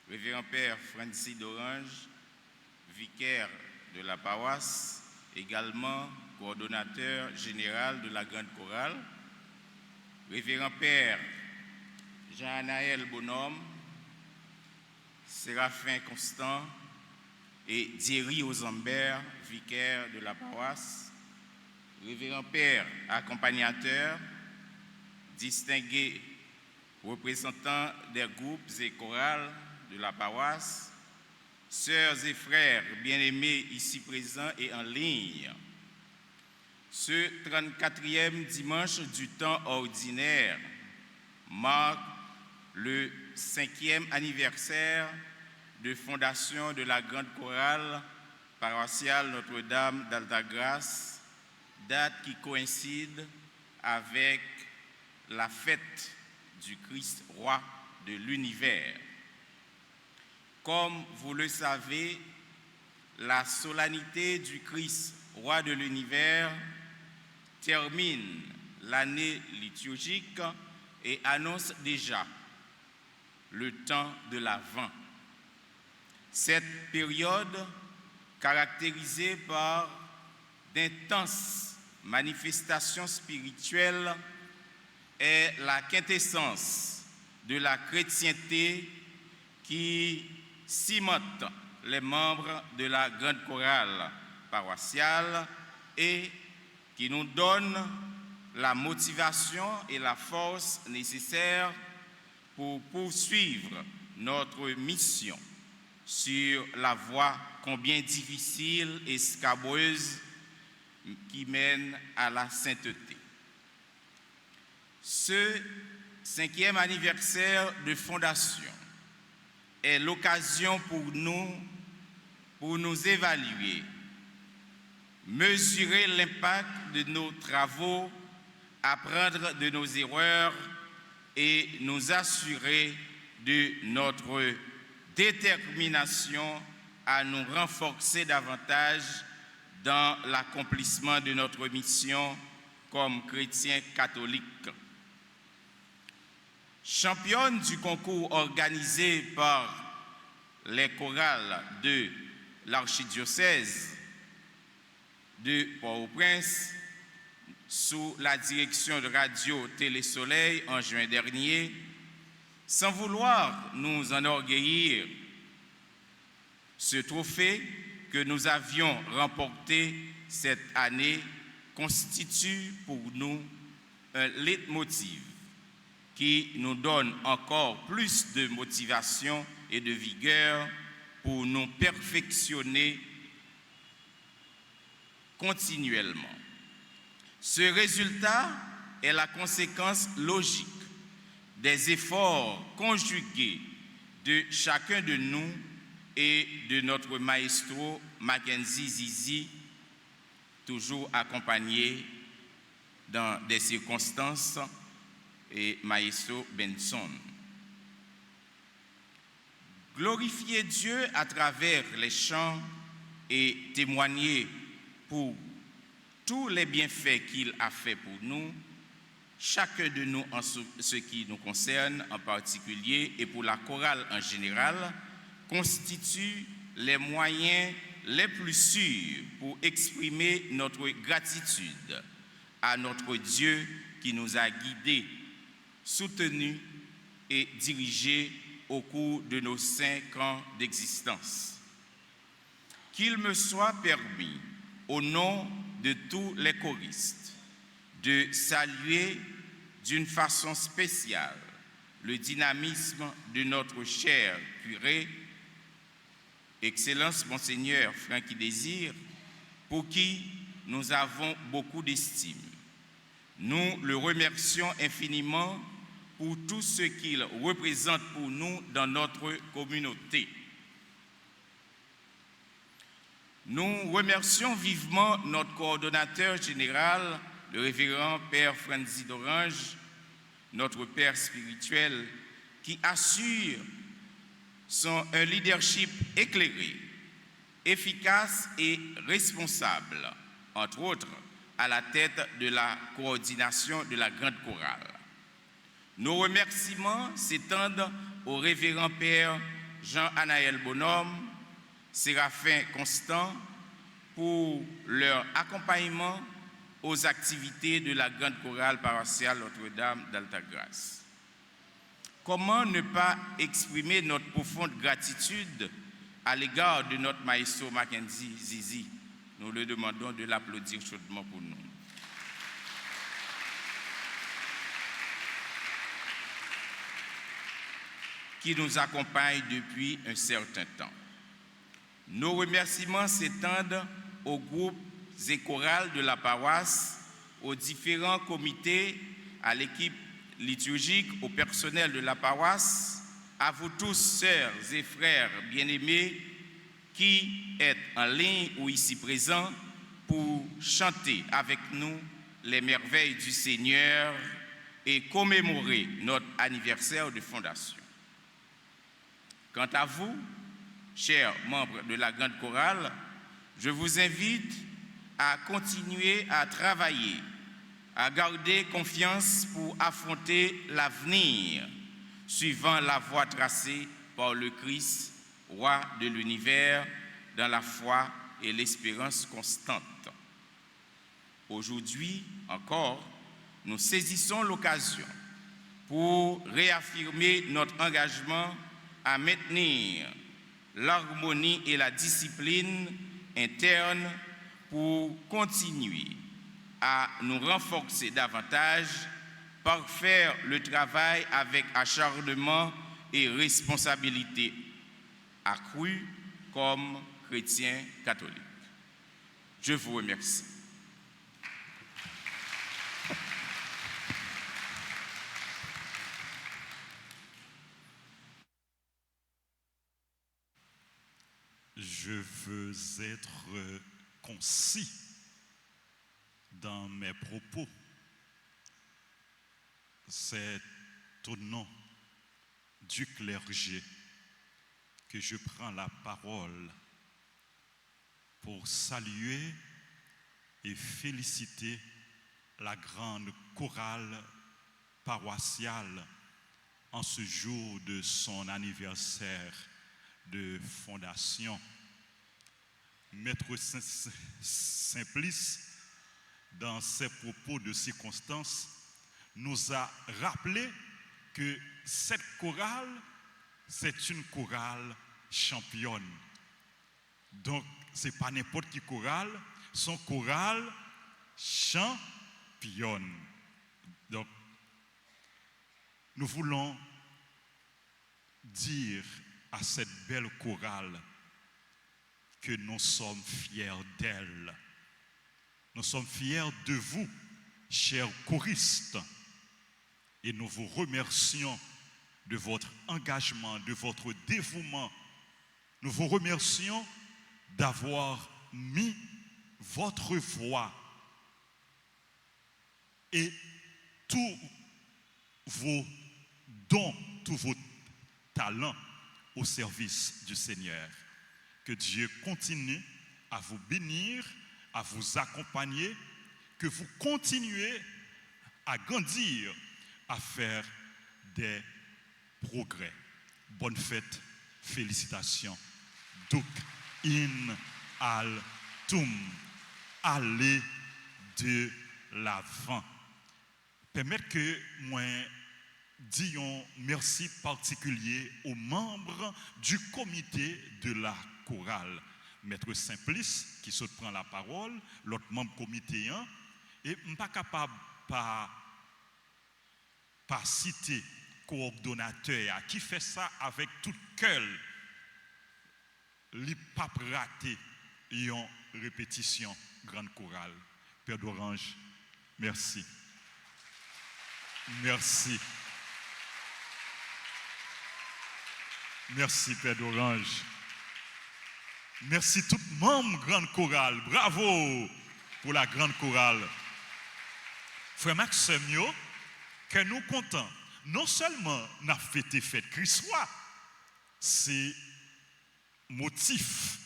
Révérend Père Francis d'Orange, vicaire de la paroisse, également coordonnateur général de la Grande Chorale, Révérend Père Jean-Anaël Bonhomme, Séraphin Constant et Thierry Ozambert, vicaire de la paroisse, Révérend Père accompagnateur, distingués représentants des groupes et chorales de la paroisse, sœurs et frères bien-aimés ici présents et en ligne, ce 34e dimanche du temps ordinaire marque le 5e anniversaire de fondation de la Grande Chorale paroissiale Notre-Dame d'Altagrace, date qui coïncide avec la fête du Christ roi de l'univers. Comme vous le savez, la solennité du Christ roi de l'univers termine l'année liturgique et annonce déjà le temps de l'Avent. Cette période, caractérisée par d'intenses manifestations spirituelles, est la quintessence de la chrétienté qui cimente les membres de la Grande Chorale paroissiale et qui nous donne la motivation et la force nécessaires pour poursuivre notre mission sur la voie combien difficile et scabreuse qui mène à la sainteté. Ce 5e anniversaire de fondation est l'occasion pour nous évaluer, mesurer l'impact de nos travaux, apprendre de nos erreurs et nous assurer de notre détermination à nous renforcer davantage dans l'accomplissement de notre mission comme chrétiens catholiques. Championne du concours organisé par les chorales de l'archidiocèse de Port-au-Prince sous la direction de Radio Télé Soleil en juin dernier, sans vouloir nous enorgueillir, ce trophée que nous avions remporté cette année constitue pour nous un leitmotiv qui nous donne encore plus de motivation et de vigueur pour nous perfectionner continuellement. Ce résultat est la conséquence logique des efforts conjugués de chacun de nous et de notre maestro Mackenzie Zizi, toujours accompagné dans des circonstances, et maestro Benson. Glorifier Dieu à travers les chants et témoigner pour tous les bienfaits qu'il a fait pour nous chacun de nous en ce qui nous concerne en particulier et pour la chorale en général, constitue les moyens les plus sûrs pour exprimer notre gratitude à notre Dieu qui nous a guidés, soutenus et dirigés au cours de nos 5 ans d'existence. Qu'il me soit permis, au nom de tous les choristes, de saluer d'une façon spéciale le dynamisme de notre cher curé, Excellence Monseigneur Francky Désir, pour qui nous avons beaucoup d'estime. Nous le remercions infiniment pour tout ce qu'il représente pour nous dans notre communauté. Nous remercions vivement notre coordonnateur général, le révérend Père Franzi d'Orange, notre Père spirituel, qui assure un leadership éclairé, efficace et responsable, entre autres à la tête de la coordination de la Grande Chorale. Nos remerciements s'étendent au révérend Père Jean-Anaël Bonhomme, Séraphin Constant, pour leur accompagnement aux activités de la Grande Chorale paroissiale Notre-Dame d'Altagrace. Comment ne pas exprimer notre profonde gratitude à l'égard de notre maestro Mackenzie Zizi? Nous le demandons de l'applaudir chaudement pour nous. Qui nous accompagne depuis un certain temps. Nos remerciements s'étendent aux groupes et chorales de la paroisse, aux différents comités, à l'équipe liturgique, au personnel de la paroisse, à vous tous, sœurs et frères bien-aimés, qui êtes en ligne ou ici présents pour chanter avec nous les merveilles du Seigneur et commémorer notre anniversaire de fondation. Quant à vous, chers membres de la Grande Chorale, je vous invite à continuer à travailler, à garder confiance pour affronter l'avenir, suivant la voie tracée par le Christ, roi de l'univers, dans la foi et l'espérance constante. Aujourd'hui encore, nous saisissons l'occasion pour réaffirmer notre engagement à maintenir l'harmonie et la discipline interne pour continuer à nous renforcer davantage, par faire le travail avec acharnement et responsabilité accrue comme chrétiens catholiques. Je vous remercie. Je veux être concis dans mes propos. C'est au nom du clergé que je prends la parole pour saluer et féliciter la grande chorale paroissiale en ce jour de son anniversaire de fondation. Maître Simplice, dans ses propos de circonstance, nous a rappelé que cette chorale, c'est une chorale championne. Donc, ce n'est pas n'importe qui chorale, son chorale championne. Donc, nous voulons dire à cette belle chorale que nous sommes fiers d'elle. Nous sommes fiers de vous, chers choristes, et nous vous remercions de votre engagement, de votre dévouement. Nous vous remercions d'avoir mis votre voix et tous vos dons, tous vos talents au service du Seigneur. Que Dieu continue à vous bénir, à vous accompagner, que vous continuez à grandir, à faire des progrès. Bonne fête, félicitations. Duc in altum. Allez de l'avant. Permettez que moi dise un merci particulier aux membres du comité de la chorale. Maître Simplice, qui se prend la parole, l'autre membre comité, et je ne suis pas capable de citer coordonnateur qui fait ça avec tout cœur. Il n'a pas raté une répétition grande chorale. Père d'Orange, merci. Merci. Merci, Père d'Orange. Merci tout membre grande chorale. Bravo pour la grande chorale. Frère Maxime, que nous comptons, non seulement nous avons fêté fête Christ-Roi, c'est motif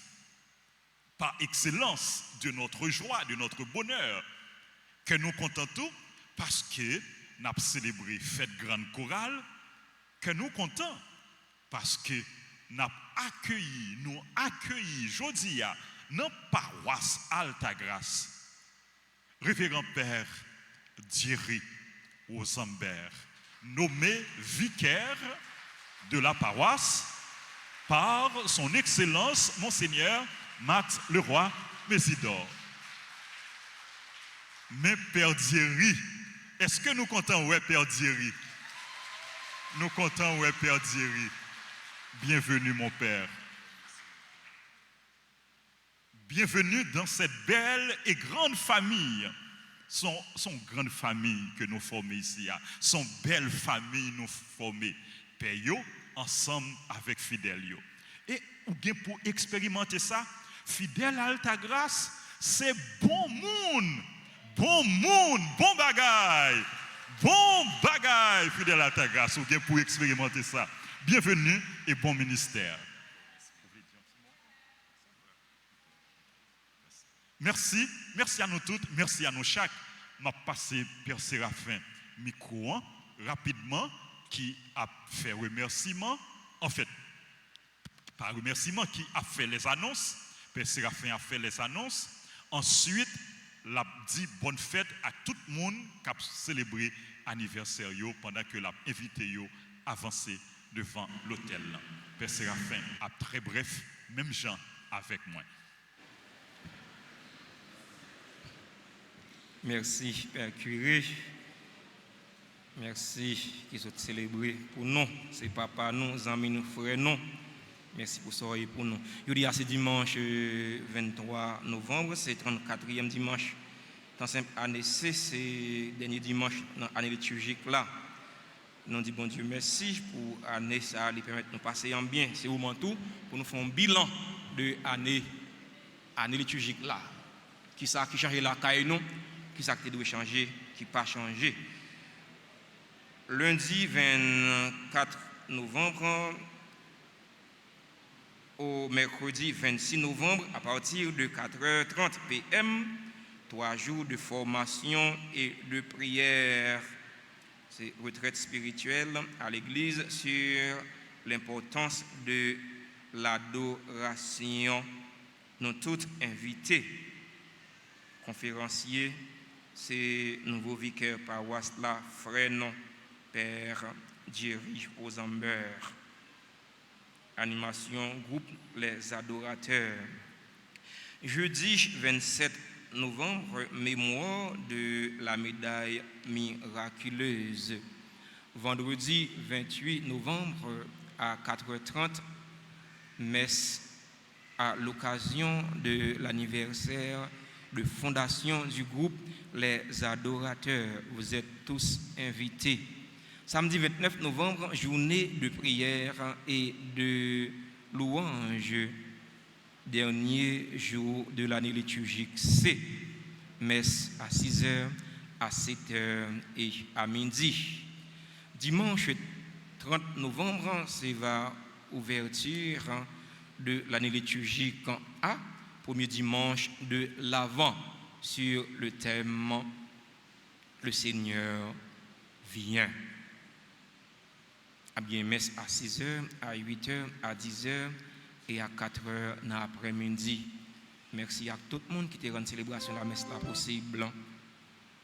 par excellence de notre joie, de notre bonheur, que nous comptons tout parce que nous avons célébré fête grande chorale, que nous comptons parce que nous avons accueilli, aujourd'hui, dans la paroisse Altagrace, révérend Père Thierry Rosenberg, nommé vicaire de la paroisse par son Excellence Monseigneur Max Leroy Mésidor. Mais Père Thierry, est-ce que nous comptons ouais Père Thierry? Nous comptons ouais Père Thierry. Bienvenue mon Père. Bienvenue dans cette belle et grande famille. Son grande famille que nous formons ici. Son belle famille nous formons. Père yo, ensemble avec Fidèle yo. Et pour expérimenter ça, Fidèle Altagrace, c'est bon monde. Bon monde, bon bagaille. Bon bagaille, Fidèle Altagrace. Pour expérimenter ça. Bienvenue et bon ministère. Merci, merci à nous toutes, merci à nous chaque. M'a passé Père Séraphin micro rapidement qui a fait remerciement. En fait, pas remerciement, qui a fait les annonces. Père Séraphin a fait les annonces. Ensuite, l'a dit bonne fête à tout le monde qui a célébré l'anniversaire pendant que l'a invité à avancer devant l'hôtel. Père Séraphin a très bref, même Jean avec moi. Merci, Père Curé. Merci qu'ils sont célébrés pour nous. C'est papa, nous, amis, nous, frères, nous. Merci pour ça et pour nous. Je dis à ce dimanche 23 novembre, c'est 34e dimanche. Dans cette année, c'est le dernier dimanche dans l'année liturgique là. Nous disons bon Dieu merci pour l'année, ça lui permet de nous passer en bien. C'est au moment tout pour nous faire un bilan de l'année liturgique là. Qui ça qui change la caille nous? Qui ça qui doit changer, qui pas changer. Lundi 24 novembre au mercredi 26 novembre à partir de 4h30 p.m. 3 jours de formation et de prière. C'est retraite spirituelle à l'église sur l'importance de l'adoration. Nous tous invités. Conférencier, c'est nouveau vicaire paroisse là, frère non, Père Thierry Rosenberg. Animation groupe Les Adorateurs. Jeudi 27 novembre, mémoire de la médaille miraculeuse. Vendredi 28 novembre à 4h30, messe à l'occasion de l'anniversaire de fondation du groupe Les Adorateurs. Vous êtes tous invités. Samedi 29 novembre, journée de prière et de louange. Dernier jour de l'année liturgique C. Messe à 6h, à 7h et à midi. Dimanche 30 novembre, c'est la ouverture de l'année liturgique A. Premier dimanche de l'Avent sur le thème le Seigneur vient. À bien messe à 6h, à 8h, à 10h et à 4h dans l'après-midi. Merci à tout le monde qui a rendu célébration de la messe là possible.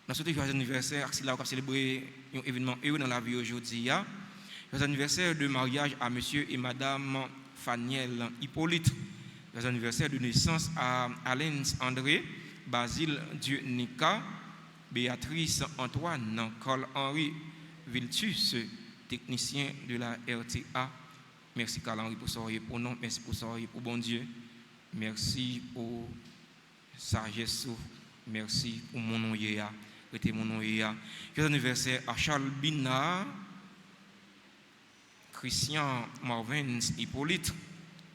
Nous souhaitons joyeux anniversaire, si là on a célébré un événement heureux dans la vie aujourd'hui. Joyeux anniversaire de mariage à monsieur et madame Faniel Hippolyte. Joyeux anniversaire de naissance à Alain André, Basile Dieu Nika, Béatrice Antoine, Carl-Henri Viltus, technicien de la RTA. Merci Carl-Henri pour ça pour nous, merci pour ça pour bon Dieu. Merci pour sagesse, merci pour mon nom Yéa. Joyeux anniversaire à Charles Bina, Christian Marvin Hippolyte,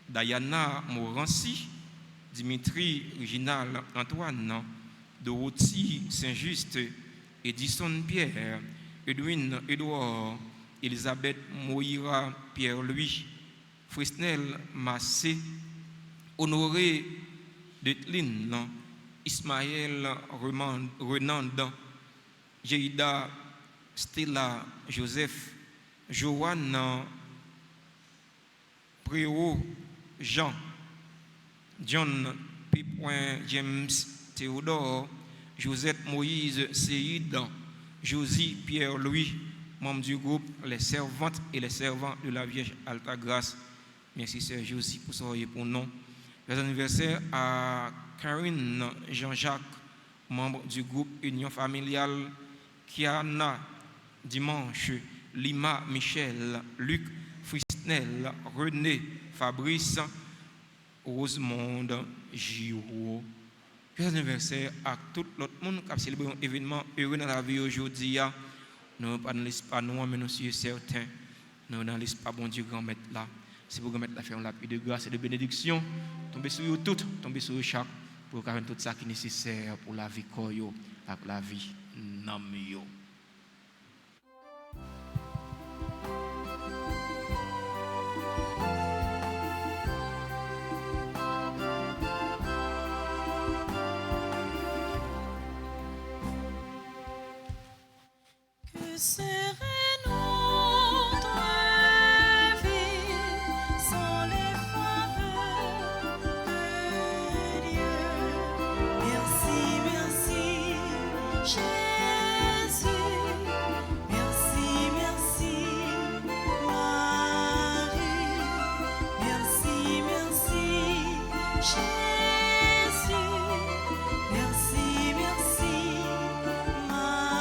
Diana Morancy, Dimitri Reginald Antoine, Dorothy Saint-Just, Edison Pierre, Edwin Edouard, Elisabeth Moira Pierre-Louis, Fresnel Massé, Honoré Detlin, Ismaël Renand, Jeida Stella Joseph, Joanne Préau Jean, John P. James Théodore, Josette Moïse Séide, Josie Pierre-Louis, membre du groupe Les Servantes et les Servants de la Vierge Alta Grâce. Merci Sœur Josie pour ça et pour nous. Les anniversaires à Karine Jean-Jacques, membre du groupe Union Familiale, Kiana Dimanche, Lima Michel, Luc Frisnel, René Fabrice, Rosemonde Giraud. Les anniversaires à tout l'autre monde qui a célébré un événement heureux dans la vie aujourd'hui. Nous ne parlons pas nous, mais nous sommes certains. Nous dans l'espace bon Dieu grand maître là. Si vous remettez la faire la paix de grâce et de bénédiction, tombez sur vous toutes, tombez sur chaque pour faire tout ça qui est nécessaire pour la vie koyo, pour la vie namyo. Que serait notre vie sans les faveurs de Dieu? Merci, merci, Jésus. Merci, merci, Marie. Merci, merci, Jésus. Merci, merci, Marie.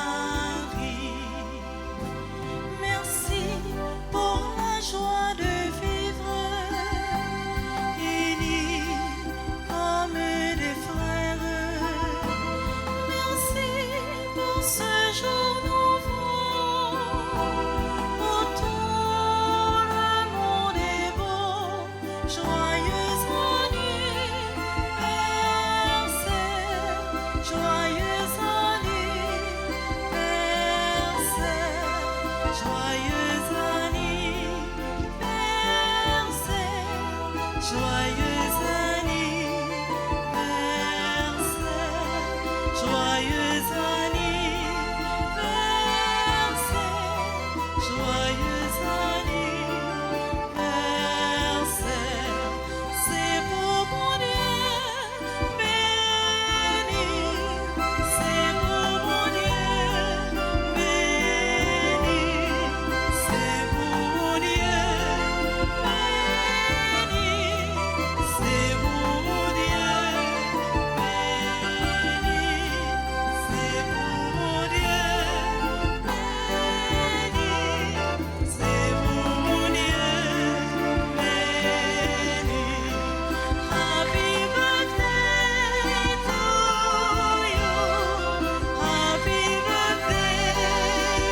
Merci pour la joie de vivre unis comme des frères. Merci pour ce jour nouveau où tout le monde est beau. Joyeux anniversaire, joyeux anniversaire, joyeux anniversaire, joyeux anniversaire, joyeux anniversaire, joyeux anniversaire. C'est pour mon Dieu béni, c'est pour mon Dieu béni, c'est pour mon Dieu béni, c'est pour mon Dieu béni, c'est pour mon Dieu béni, c'est pour mon Dieu béni. Happy birthday to you, happy birthday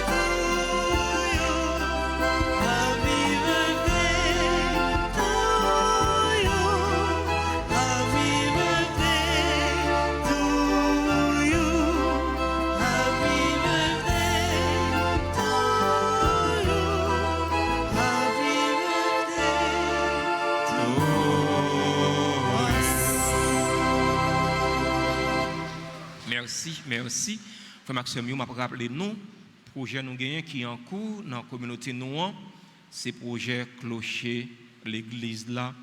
to you, happy birthday to you, happy birthday to you, happy birthday to you, happy birthday to us. Merci, merci. frère Maxime, je m'a rappelé nous projet nous gagnons qui est en cours dans la communauté nous, c'est projet clocher l'église là.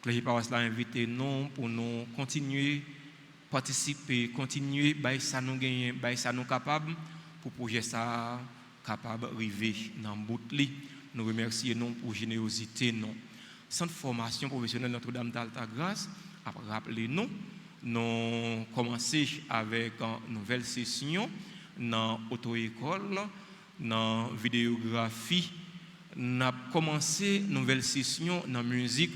Clocher paroisse là invité nous pour nous continuer participer, continuer by ça nous gagner, by ça nous capable pour projet ça capable arriver dans bout li. Nous remercions nous pour générosité nous. Centre formation professionnelle Notre-Dame d'Alta Grâce a rappelé nous commencé avec une nouvelle session dans auto-école, dans vidéographie. Nous avons commencé une nouvelle session dans musique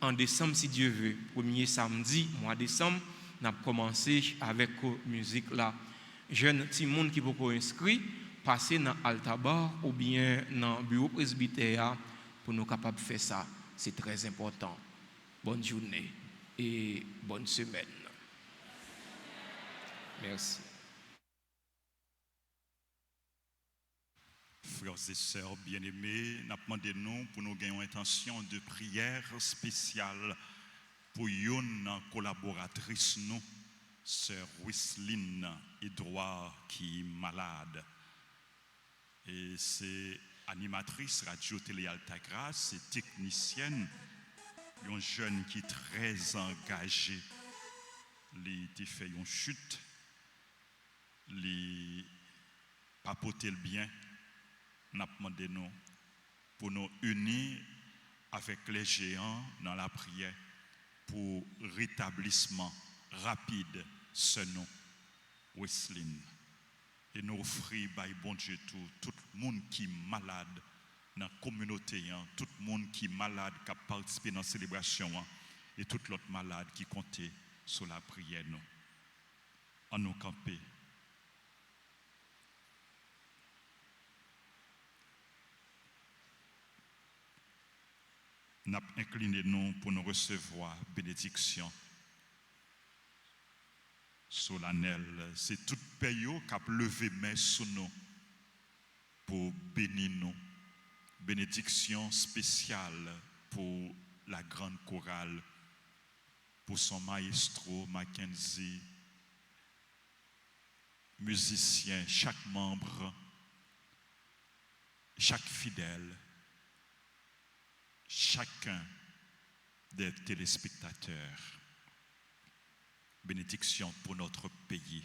en décembre, si Dieu veut. Premier samedi, mois de décembre, nous avons commencé avec la musique là. Jeunes petits monde qui peuvent inscrire, passer dans Altabar ou bien dans le bureau presbytère pour nous capables de faire ça. C'est très important. Bonne journée et bonne semaine. Merci. Frères et sœurs bien-aimés, nous demandons nous pour nous gagner une intention de prière spéciale pour une collaboratrice, nous, sœur Wissline Edouard, qui est malade. Et c'est animatrice radio-télé Alta Grâce, c'est technicienne, une jeune qui est très engagée. Elle a fait une chute, elle a papoté le bien. Nous avons demandé nous pour nous unir avec les géants dans la prière pour rétablissement rapide ce nom, Wissline. Et nous offrir, bon Dieu, tout le monde qui est malade dans la communauté, tout le monde qui est malade, qui a participé dans la célébration, et tout l'autre malade qui comptait sur la prière. Nous. En nous camper. Nous avons incliné nous pour nous recevoir bénédiction solennelle. C'est tout pays qui a levé main sur nous pour bénir nous. Bénédiction spéciale pour la grande chorale, pour son maestro Mackenzie, musicien, chaque membre, chaque fidèle, chacun des téléspectateurs. Bénédiction pour notre pays.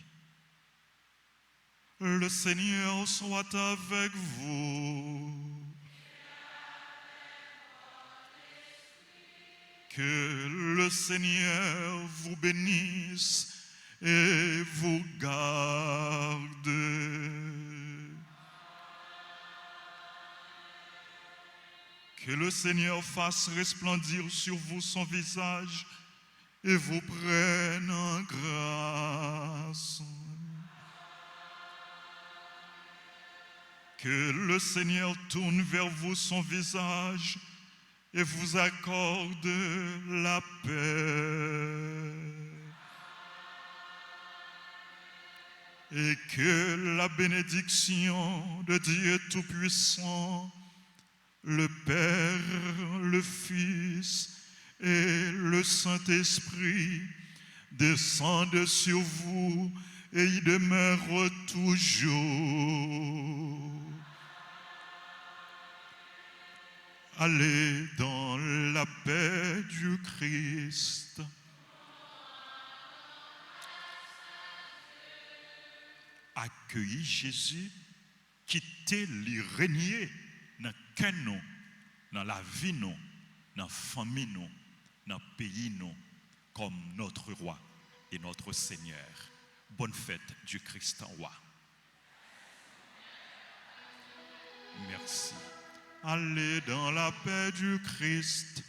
Le Seigneur soit avec vous. Que le Seigneur vous bénisse et vous garde. Que le Seigneur fasse resplendir sur vous son visage et vous prenne en grâce. Que le Seigneur tourne vers vous son visage et vous accorde la paix. Et que la bénédiction de Dieu Tout-Puissant, le Père, le Fils et le Saint-Esprit descendent sur vous et y demeurent toujours. Allez dans la paix du Christ. Accueillez Jésus, quittez-le régner dans nous, dans la vie, nous, dans la famille, nous, dans le pays, nous, comme notre roi et notre Seigneur. Bonne fête du Christ en roi. Merci. Allez dans la paix du Christ.